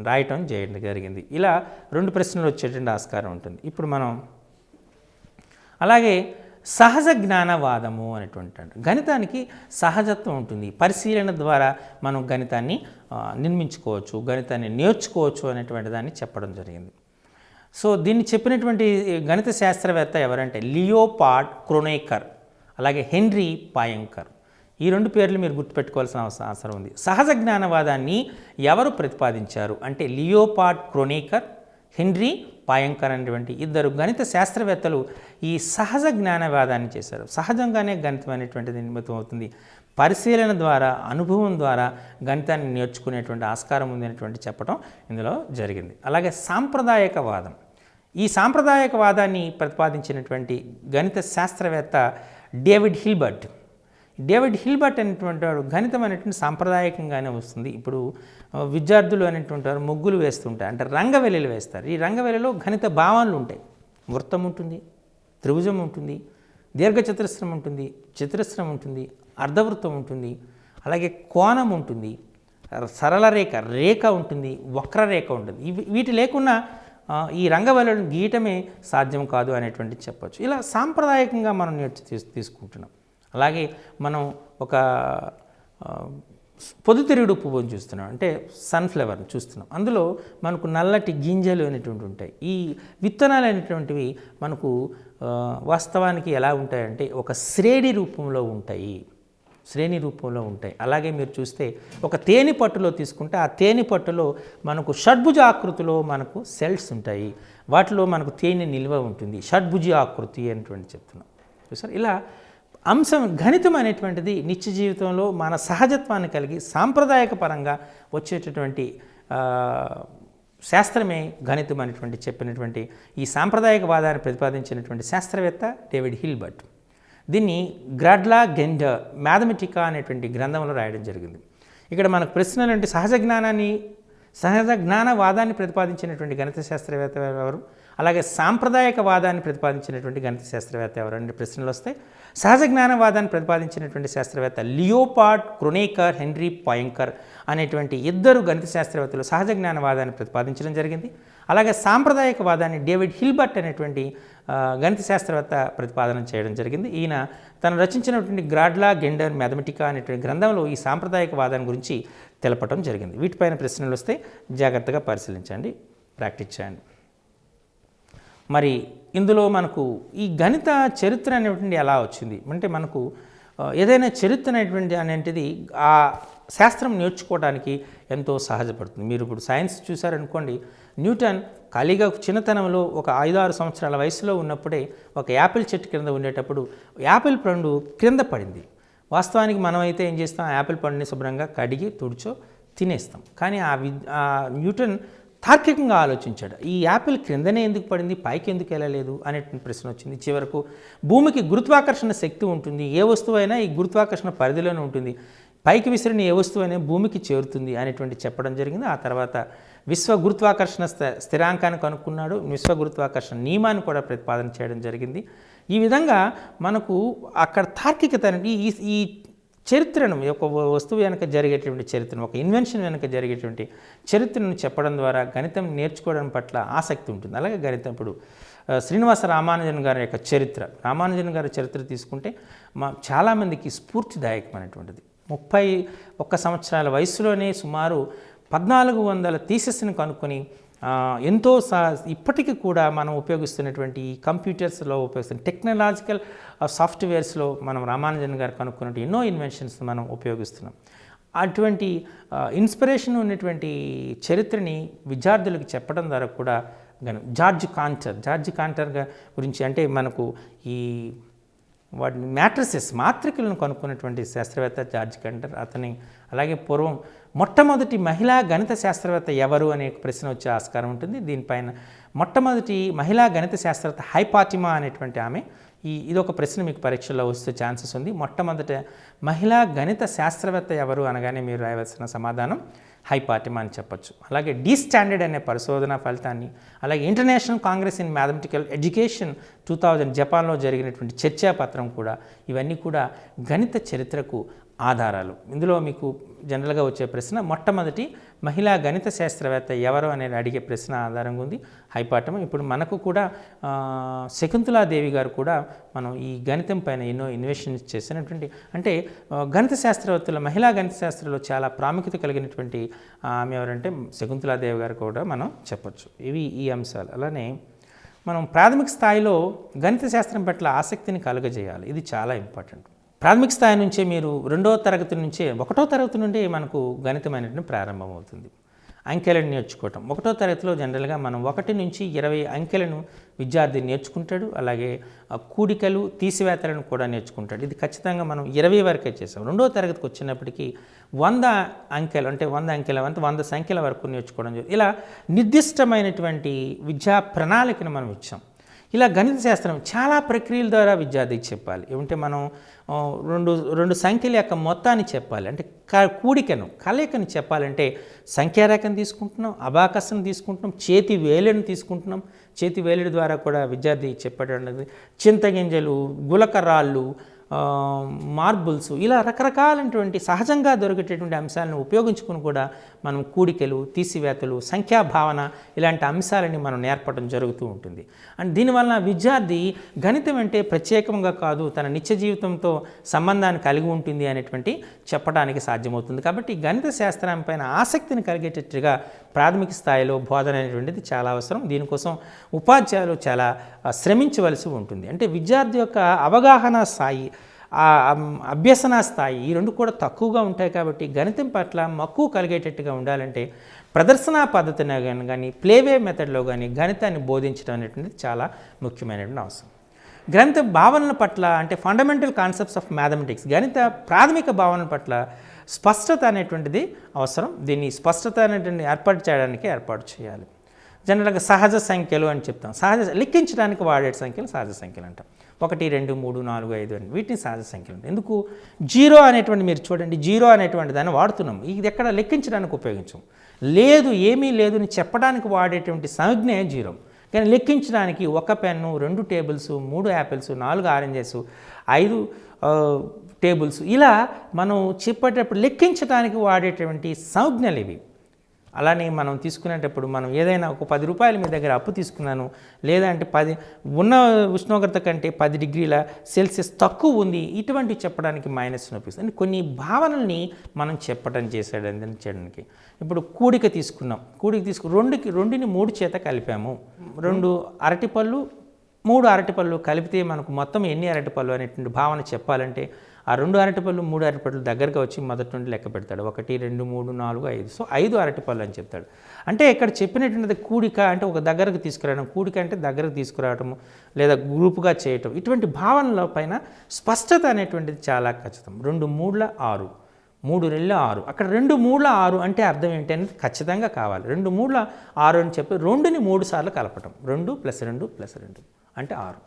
రాయటం జరిగింది. ఇలా 2 ప్రశ్నలు వచ్చేటువంటి ఆస్కారం ఉంటుంది. ఇప్పుడు మనం అలాగే సహజ జ్ఞానవాదము అనేటువంటి గణితానికి సహజత్వం ఉంటుంది. పరిశీలన ద్వారా మనం గణితాన్ని నిర్మించుకోవచ్చు, గణితాన్ని నేర్చుకోవచ్చు అనేటువంటి దాన్ని చెప్పడం జరిగింది. సో దీన్ని చెప్పినటువంటి గణిత శాస్త్రవేత్త ఎవరంటే లియోపార్డ్ క్రోనేకర్, అలాగే హెన్రీ పాయంకర్. ఈ రెండు పేర్లు మీరు గుర్తుపెట్టుకోవాల్సిన అవసరం ఉంది. సహజ జ్ఞానవాదాన్ని ఎవరు ప్రతిపాదించారు అంటే లియోపార్డ్ క్రోనేకర్, హెన్రీ పాయంకర్ అనేటువంటి ఇద్దరు గణిత శాస్త్రవేత్తలు ఈ సహజ జ్ఞానవాదాన్ని చేశారు. సహజంగానే గణితం అనేటువంటిది నిర్మితం అవుతుంది. పరిశీలన ద్వారా, అనుభవం ద్వారా గణితాన్ని నేర్చుకునేటువంటి ఆస్కారం ఉంది అనేటువంటి చెప్పడం ఇందులో జరిగింది. అలాగే సాంప్రదాయకవాదం, ఈ సాంప్రదాయకవాదాన్ని ప్రతిపాదించినటువంటి గణిత శాస్త్రవేత్త డేవిడ్ హిల్బర్ట్. డేవిడ్ హిల్బర్ట్ అనేటువంటి వాడు గణితం అనేటువంటి సాంప్రదాయకంగానే వస్తుంది. ఇప్పుడు విద్యార్థులు అనేటువంటి వారు ముగ్గులు వేస్తుంటారు, అంటే రంగవెల్లులు వేస్తారు. ఈ రంగవెల్లులో గణిత భావనలు ఉంటాయి. వృత్తం ఉంటుంది, త్రిభుజం ఉంటుంది, దీర్ఘచతురస్రం ఉంటుంది, చతురస్రం ఉంటుంది, అర్ధవృత్తం ఉంటుంది, అలాగే కోణం ఉంటుంది, సరళ రేఖ, రేఖ ఉంటుంది, వక్రరేఖ ఉంటుంది. వీటి లేకున్నా ఈ రంగవల్లులను గీయటమే సాధ్యం కాదు అనేటువంటి చెప్పచ్చు. ఇలా సాంప్రదాయకంగా మనం తీసుకుంటున్నాం. అలాగే మనం ఒక పొద్దుతిరుగుడు పువ్వుని చూస్తున్నాం, అంటే సన్ఫ్లవర్ని చూస్తున్నాం. అందులో మనకు నల్లటి గింజలు అనేటువంటి ఉంటాయి. ఈ విత్తనాలు అనేటువంటివి మనకు వాస్తవానికి ఎలా ఉంటాయంటే ఒక శ్రేణి రూపంలో ఉంటాయి, శ్రేణి రూపంలో ఉంటాయి. అలాగే మీరు చూస్తే ఒక తేనె పట్టులో తీసుకుంటే ఆ తేనె పట్టులో మనకు షడ్భుజ ఆకృతిలో మనకు సెల్స్ ఉంటాయి. వాటిలో మనకు తేనె నిల్వ ఉంటుంది, షడ్భుజ ఆకృతి అనేటువంటి చెప్తున్నాం. చూసారు, ఇలా అంశం గణితం అనేటువంటిది నిత్య జీవితంలో మన సహజత్వాన్ని కలిగి సాంప్రదాయక పరంగా వచ్చేటటువంటి శాస్త్రమే గణితం అనేటువంటి చెప్పినటువంటి ఈ సాంప్రదాయకవాదాన్ని ప్రతిపాదించినటువంటి శాస్త్రవేత్త డేవిడ్ హిల్బర్ట్. దీన్ని గ్రాడ్లా గెండర్ మ్యాథమెటికా అనేటువంటి గ్రంథంలో రాయడం జరిగింది. ఇక్కడ మనకు ప్రశ్నలు అంటే సహజ జ్ఞానవాదాన్ని ప్రతిపాదించినటువంటి గణిత శాస్త్రవేత్త ఎవరు, అలాగే సాంప్రదాయకవాదాన్ని ప్రతిపాదించినటువంటి గణిత శాస్త్రవేత్త ఎవరు అనే ప్రశ్నలు వస్తాయి. సహజ జ్ఞానవాదాన్ని ప్రతిపాదించినటువంటి శాస్త్రవేత్త లియోపార్డ్ క్రోనేకర్, హెన్రీ పాయంకర్ అనేటువంటి ఇద్దరు గణిత శాస్త్రవేత్తలు సహజ జ్ఞానవాదాన్ని ప్రతిపాదించడం జరిగింది. అలాగే సాంప్రదాయకవాదాన్ని డేవిడ్ హిల్బర్ట్ అనేటువంటి గణిత శాస్త్రవేత్త ప్రతిపాదన చేయడం జరిగింది. ఈయన తను రచించినటువంటి గ్రాడ్లా గెండర్ మ్యాథమెటికా అనేటువంటి గ్రంథంలో ఈ సాంప్రదాయకవాదాన్ని గురించి తెలపడం జరిగింది. వీటిపైన ప్రశ్నలు వస్తే జాగ్రత్తగా పరిశీలించండి, ప్రాక్టీస్ చేయండి. మరి ఇందులో మనకు ఈ గణిత చరిత్ర అనేటువంటి ఎలా వచ్చింది అంటే మనకు ఏదైనా చరిత్ర అనేటువంటిది ఆ శాస్త్రం నేర్చుకోవడానికి ఎంతో సహజపడుతుంది. మీరు ఇప్పుడు సైన్స్ చూసారనుకోండి, న్యూటన్ ఖాళీగా చిన్నతనంలో ఒక 5-6 సంవత్సరాల వయసులో ఉన్నప్పుడే ఒక యాపిల్ చెట్టు కింద ఉండేటప్పుడు యాపిల్ పండు క్రింద పడింది. వాస్తవానికి మనమైతే ఏం చేస్తాం, యాపిల్ పండుని శుభ్రంగా కడిగి తుడిచో తినేస్తాం. కానీ ఆ న్యూటన్ తార్కికంగా ఆలోచించాడు. ఈ యాపిల్ క్రిందనే ఎందుకు పడింది, పైకి ఎందుకు వెళ్ళలేదు అనేటువంటి ప్రశ్న వచ్చింది. చివరకు భూమికి గురుత్వాకర్షణ శక్తి ఉంటుంది, ఏ వస్తువు అయినా ఈ గురుత్వాకర్షణ పరిధిలోనే ఉంటుంది, పైకి విసిరిన ఏ వస్తువు అయినా భూమికి చేరుతుంది అనేటువంటి చెప్పడం జరిగింది. ఆ తర్వాత విశ్వ గురుత్వాకర్షణ స్థిరాంకాన్ని కనుక్కున్నాడు, విశ్వ గురుత్వాకర్షణ నియమాన్ని కూడా ప్రతిపాదన చేయడం జరిగింది. ఈ విధంగా మనకు అక్కడ తార్కికత ఈ చరిత్రను, ఒక వస్తువు వెనుక జరిగేటువంటి చరిత్రను, ఒక ఇన్వెన్షన్ వెనుక జరిగేటువంటి చరిత్రను చెప్పడం ద్వారా గణితం నేర్చుకోవడం పట్ల ఆసక్తి ఉంటుంది. అలాగే గణితం ఇప్పుడు శ్రీనివాస రామానుజన్ గారి యొక్క చరిత్ర, రామానుజన్ గారి చరిత్ర తీసుకుంటే చాలామందికి స్ఫూర్తిదాయకమైనటువంటిది. 31 సంవత్సరాల వయసులోనే సుమారు 1400 థీసిస్ని కనుక్కొని ఎంతో ఇప్పటికీ కూడా మనం ఉపయోగిస్తున్నటువంటి కంప్యూటర్స్లో ఉపయోగిస్తున్న టెక్నాలజికల్ సాఫ్ట్వేర్స్లో మనం రామానుజన్ గారు కనుక్కున్నట్టు ఎన్నో ఇన్వెన్షన్స్ మనం ఉపయోగిస్తున్నాం. అటువంటి ఇన్స్పిరేషన్ ఉన్నటువంటి చరిత్రని విద్యార్థులకు చెప్పడం ద్వారా కూడా జార్జ్ కాంటర్ గురించి, అంటే మనకు ఈ వాటిని మాత్రికలను కనుక్కున్నటువంటి శాస్త్రవేత్త జార్జ్ కాంటర్ అతని. అలాగే పూర్వం మొట్టమొదటి మహిళా గణిత శాస్త్రవేత్త ఎవరు అనే ప్రశ్న వచ్చే ఆస్కారం ఉంటుంది. దీనిపైన మొట్టమొదటి మహిళా గణిత శాస్త్రవేత్త హైపాటిమా అనేటువంటి ఆమె. ఇదొక ప్రశ్న మీకు పరీక్షల్లో వస్తే ఛాన్సెస్ ఉంది. మొట్టమొదటి మహిళా గణిత శాస్త్రవేత్త ఎవరు అనగానే మీరు రాయవలసిన సమాధానం హైపాటిమా అని చెప్పచ్చు. అలాగే డి స్టాండర్డ్ అనే పరిశోధన ఫలితాన్ని, అలాగే international Congress in mathematical education 2000 జపాన్లో జరిగినటువంటి చర్చాపత్రం కూడా, ఇవన్నీ కూడా గణిత చరిత్రకు ఆధారాలు. ఇందులో మీకు జనరల్గా వచ్చే ప్రశ్న మొట్టమొదటి మహిళా గణిత శాస్త్రవేత్త ఎవరు అనేది అడిగే ప్రశ్న ఆధారంగా ఉంది హైపాఠం. ఇప్పుడు మనకు కూడా శకుంతలాదేవి గారు కూడా మనం ఈ గణితం పైన ఎన్నో ఇన్వెస్టిగేషన్స్ చేసినటువంటి అంటే గణిత శాస్త్రవేత్తల మహిళా గణిత శాస్త్రంలో చాలా ప్రాముఖ్యత కలిగినటువంటి ఆమె ఎవరంటే శకుంతలాదేవి గారు కూడా మనం చెప్పొచ్చు. ఇవి ఈ అంశాలు. అలానే మనం ప్రాథమిక స్థాయిలో గణిత శాస్త్రం పట్ల ఆసక్తిని కలుగజేయాలి. ఇది చాలా ఇంపార్టెంట్. ప్రాథమిక స్థాయి నుంచే మీరు 2వ తరగతి నుంచే 1వ తరగతి నుండి మనకు గణితం అనేటువంటి ప్రారంభమవుతుంది. అంకెలను నేర్చుకోవటం 1వ తరగతిలో జనరల్గా మనం 1 నుంచి 20 అంకెలను విద్యార్థి నేర్చుకుంటాడు. అలాగే కూడికలు తీసివేతలను కూడా నేర్చుకుంటాడు. ఇది ఖచ్చితంగా మనం 20 వరకే చేసాం. 2వ తరగతికి వచ్చినప్పటికీ 100 అంకెలు అంటే 100 అంకెల అంటే 100 సంఖ్యల వరకు నేర్చుకోవడం జరిగింది. ఇలా నిర్దిష్టమైనటువంటి విద్యా ప్రణాళికను మనం ఇచ్చాం. ఇలా గణిత శాస్త్రం చాలా ప్రక్రియల ద్వారా విద్యార్థికి చెప్పాలి. ఏమంటే మనం రెండు సంఖ్యల యొక్క మొత్తాన్ని చెప్పాలి. అంటే కూడికను కలయికను చెప్పాలంటే సంఖ్యారేఖను తీసుకుంటున్నాం, అబాకస్ను తీసుకుంటున్నాం, చేతి వేలును తీసుకుంటున్నాం. చేతి వేలుడి ద్వారా కూడా విద్యార్థి చెప్పేటది చింతగింజలు, గులకరాళ్ళు, మార్బుల్స్ ఇలా రకరకాలైనటువంటి సహజంగా దొరికేటటువంటి అంశాలను ఉపయోగించుకుని కూడా మనం కూడికలు, తీసివేతలు, సంఖ్యాభావన ఇలాంటి అంశాలని మనం నేర్పడం జరుగుతూ ఉంటుంది. అండ్ దీనివల్ల విద్యార్థి గణితం అంటే ప్రత్యేకంగా కాదు, తన నిత్య జీవితంతో సంబంధాన్ని కలిగి ఉంటుంది అనేటువంటి చెప్పడానికి సాధ్యమవుతుంది. కాబట్టి గణిత శాస్త్రం పైన ఆసక్తిని కలిగేటట్టుగా ప్రాథమిక స్థాయిలో బోధన అనేటువంటిది చాలా అవసరం. దీనికోసం ఉపాధ్యాయులు చాలా శ్రమించవలసి ఉంటుంది. అంటే విద్యార్థి యొక్క అవగాహన స్థాయి, అభ్యసన స్థాయి ఈ రెండు కూడా తక్కువగా ఉంటాయి. కాబట్టి గణితం పట్ల మక్కువ కలిగేటట్టుగా ఉండాలంటే ప్రదర్శనా పద్ధతిని కానీ ప్లేవే మెథడ్లో కానీ గణితాన్ని బోధించడం అనేటువంటిది చాలా ముఖ్యమైనటువంటి అవసరం. గణిత భావనల పట్ల అంటే ఫండమెంటల్ కాన్సెప్ట్స్ ఆఫ్ మ్యాథమెటిక్స్ గణిత ప్రాథమిక భావనల పట్ల స్పష్టత అనేటువంటిది అవసరం. దీన్ని స్పష్టత అనేటువంటి ఏర్పాటు చేయాలి. జనరల్గా సహజ సంఖ్యలు అని చెప్తాం. లెక్కించడానికి వాడే సంఖ్యలు సహజ సంఖ్యలు అంటాం. 1, 2, 3, 4, 5 అని వీటిని సహజ సంఖ్యలు అంటాం. ఎందుకు జీరో అనేటువంటి మీరు చూడండి, జీరో అనేటువంటి దాన్ని వాడుతున్నాం. ఇది ఎక్కడ లెక్కించడానికి ఉపయోగించం. లేదు ఏమీ లేదు అని చెప్పడానికి వాడేటువంటి సంజ్ఞ జీరో. కానీ లెక్కించడానికి 1 pen, 2 tables, 3 apples, 4 oranges, 5 tables ఇలా మనం చెప్పేటప్పుడు లెక్కించడానికి వాడేటువంటి సంజ్ఞలు ఇవి. అలానే మనం తీసుకునేటప్పుడు మనం ఏదైనా ఒక 10 రూపాయలు మీ దగ్గర అప్పు తీసుకున్నాను, లేదంటే 10 ఉన్న ఉష్ణోగ్రత కంటే 10 డిగ్రీల సెల్సియస్ తక్కువ ఉంది, ఇటువంటి చెప్పడానికి మైనస్ చూపిస్తుంది. అంటే కొన్ని భావనల్ని మనం చెప్పడం చేయడానికి. ఇప్పుడు కూడిక తీసుకున్నాం. రెండుని 3 చేత కలిపాము. 2 అరటిపళ్ళు 3 అరటిపళ్ళు కలిపితే మనకు మొత్తం ఎన్ని అరటిపళ్ళు అనేటువంటి భావన చెప్పాలంటే ఆ 2 అరటిపళ్ళు 3 అరటిపళ్ళు దగ్గరగా వచ్చి మొదటి నుండి లెక్క పెడతాడు. 1, 2, 3, 4, 5. సో 5 అరటిపళ్ళు అని చెప్తాడు. అంటే ఇక్కడ చెప్పినటువంటిది కూడిక అంటే ఒక దగ్గరకు తీసుకురావడం, కూడిక అంటే దగ్గరకు తీసుకురావడము లేదా గ్రూపుగా చేయటం, ఇటువంటి భావనల పైన స్పష్టత అనేటువంటిది చాలా ఖచ్చితం. 2 3 6, 3 2 6. అక్కడ 2 3 6 అంటే అర్థం ఏంటి అనేది ఖచ్చితంగా కావాలి. 2 3 6 అని చెప్పి 2ని 3 సార్లు కలపటం. 2 + 2 + 2 అంటే 6.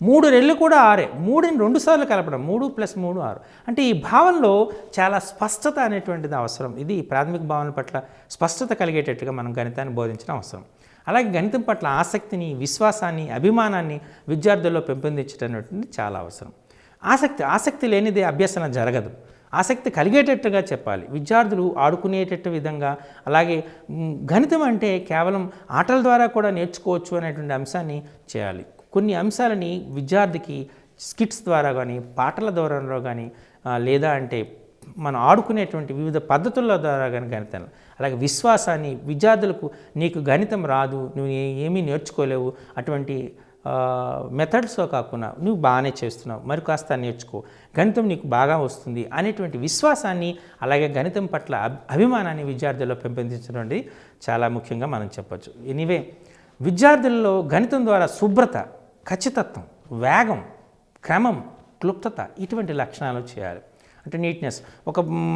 3 2 కూడా 6. 3ని 2 సార్లు కలపడం. 3 + 3 6. అంటే ఈ భావనలో చాలా స్పష్టత అనేటువంటిది అవసరం. ఇది ప్రాథమిక భావనల పట్ల స్పష్టత కలిగేటట్టుగా మనం గణితాన్ని బోధించడం అవసరం. అలాగే గణితం పట్ల ఆసక్తిని, విశ్వాసాన్ని, అభిమానాన్ని విద్యార్థుల్లో పెంపొందించడం అనేటువంటిది చాలా అవసరం. ఆసక్తి లేనిదే అభ్యసన జరగదు. ఆసక్తి కలిగేటట్టుగా చెప్పాలి. విద్యార్థులు ఆడుకునేటట్టు విధంగా, అలాగే గణితం అంటే కేవలం ఆటల ద్వారా కూడా నేర్చుకోవచ్చు అనేటువంటి అంశాన్ని చేయాలి. కొన్ని అంశాలని విద్యార్థికి స్కిట్స్ ద్వారా కానీ, పాటల ద్వారా కానీ, లేదా అంటే మనం ఆడుకునేటువంటి వివిధ పద్ధతుల ద్వారా కానీ గణితం, అలాగే విశ్వాసాన్ని విద్యార్థులకు నీకు గణితం రాదు, నువ్వు ఏమీ నేర్చుకోలేవు, అటువంటి మెథడ్స్తో కాకుండా నువ్వు బాగానే చేస్తున్నావు, మరి కాస్త నేర్చుకో, గణితం నీకు బాగా వస్తుంది అనేటువంటి విశ్వాసాన్ని, అలాగే గణితం పట్ల అభిమానాన్ని విద్యార్థుల్లో పెంపొందించడం అనేది చాలా ముఖ్యంగా మనం చెప్పచ్చు. ఎనీవే విద్యార్థుల్లో గణితం ద్వారా శుభ్రత, ఖచ్చితత్వం, వేగం, క్రమం, క్లుప్తత ఇటువంటి లక్షణాలు చేయాలి. అంటే నీట్నెస్,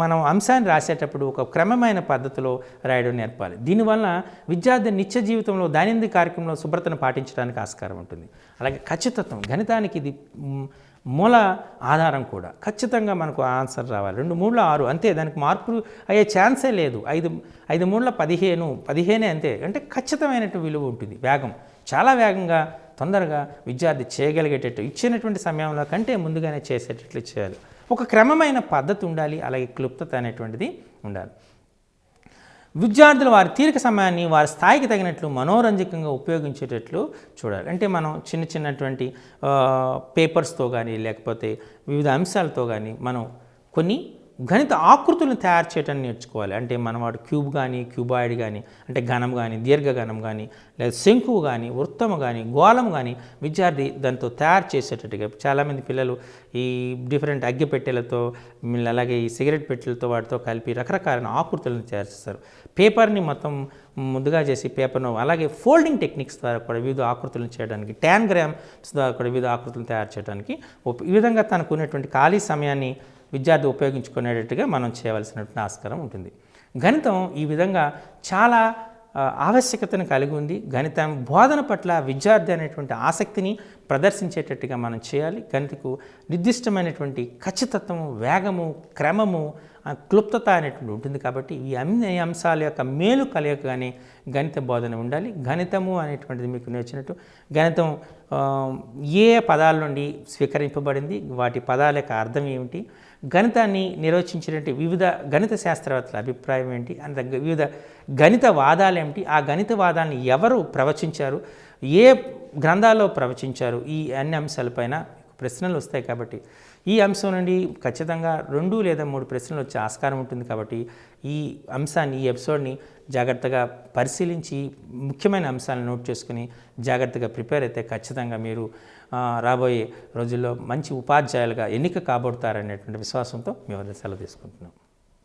మనం అంశాన్ని రాసేటప్పుడు ఒక క్రమమైన పద్ధతిలో రాయడం నేర్పాలి. దీనివల్ల విద్యార్థి నిత్య జీవితంలో దైనందిన కార్యక్రమంలో శుభ్రతను పాటించడానికి ఆస్కారం ఉంటుంది. అలాగే ఖచ్చితత్వం, గణితానికి ఇది మూల ఆధారం కూడా. ఖచ్చితంగా మనకు ఆన్సర్ రావాలి. 2 3 6 అంతే, దానికి మార్పులు అయ్యే ఛాన్సే లేదు. 5 3 15 అంతే. అంటే ఖచ్చితమైనటువంటి విలువ ఉంటుంది. వేగం, చాలా వేగంగా తొందరగా విద్యార్థి చేయగలిగేటట్టు, ఇచ్చినటువంటి సమయంలో కంటే ముందుగానే చేసేటట్లు చేయాలి. ఒక క్రమమైన పద్ధతి ఉండాలి. అలాగే క్లుప్తత అనేటువంటిది ఉండాలి. విద్యార్థులు వారి తీరిక సమయాన్ని వారి స్థాయికి తగినట్లు మనోరంజకంగా ఉపయోగించేటట్లు చూడాలి. అంటే మనం చిన్నటువంటి పేపర్స్తో కానీ లేకపోతే వివిధ అంశాలతో కానీ మనం కొన్ని గణిత ఆకృతులను తయారు చేయడం నేర్చుకోవాలి. అంటే మనవాడు క్యూబ్ కానీ క్యూబాయిడ్ కానీ అంటే ఘనం కానీ దీర్ఘఘనం కానీ లేదా శంకువు కానీ వృత్తము కానీ గోళం కానీ విద్యార్థి దాంతో తయారు చేసేటట్టుగా చాలామంది పిల్లలు ఈ డిఫరెంట్ అగ్గిపెట్టెలతో అలాగే ఈ సిగరెట్ పెట్టెలతో వాటితో కలిపి రకరకాల ఆకృతులను తయారు చేస్తారు. పేపర్ని మొత్తం ముందుగా చేసి పేపర్ను అలాగే ఫోల్డింగ్ టెక్నిక్స్ ద్వారా కూడా వివిధ ఆకృతులను చేయడానికి ట్యాన్గ్రామ్స్ ద్వారా కూడా వివిధ ఆకృతులను తయారు చేయడానికి ఈ విధంగా తనకు ఉన్నటువంటి ఖాళీ సమయాన్ని విద్యార్థి ఉపయోగించుకునేటట్టుగా మనం చేయవలసినటువంటి ఆస్కారం ఉంటుంది. గణితం ఈ విధంగా చాలా ఆవశ్యకతను కలిగి ఉంది. గణితం బోధన పట్ల విద్యార్థి అనేటువంటి ఆసక్తిని ప్రదర్శించేటట్టుగా మనం చేయాలి. గణితకు నిర్దిష్టమైనటువంటి ఖచ్చితత్వము, వేగము, క్రమము, క్లుప్తత అనేటువంటి ఉంటుంది. కాబట్టి ఈ అన్ని అంశాల యొక్క మేలు కలయికగానే గణిత బోధన ఉండాలి. గణితము అనేటువంటిది మీకు నేర్చినట్టు గణితం ఏ పదాల నుండి స్వీకరింపబడింది, వాటి పదాల యొక్క అర్థం ఏమిటి, గణితాన్ని నిర్వచించినట్టు వివిధ గణిత శాస్త్రవేత్తల అభిప్రాయం ఏంటి, అంత వివిధ గణిత వాదాలు ఏమిటి, ఆ గణిత వాదాన్ని ఎవరు ప్రవచించారు, ఏ గ్రంథాల్లో ప్రవచించారు, ఈ అన్ని అంశాలపైన ప్రశ్నలు వస్తాయి. కాబట్టి ఈ అంశం నుండి ఖచ్చితంగా 2 లేదా 3 ప్రశ్నలు వచ్చే ఆస్కారం ఉంటుంది. కాబట్టి ఈ అంశాన్ని ఈ ఎపిసోడ్ని జాగ్రత్తగా పరిశీలించి ముఖ్యమైన అంశాలను నోట్ చేసుకుని జాగ్రత్తగా ప్రిపేర్ అయితే ఖచ్చితంగా మీరు రాబోయే రోజుల్లో మంచి ఉపాధ్యాయులుగా ఎన్నిక కాబడతారనేటువంటి విశ్వాసంతో మీ వద్ద సెలవు తీసుకుంటున్నాం.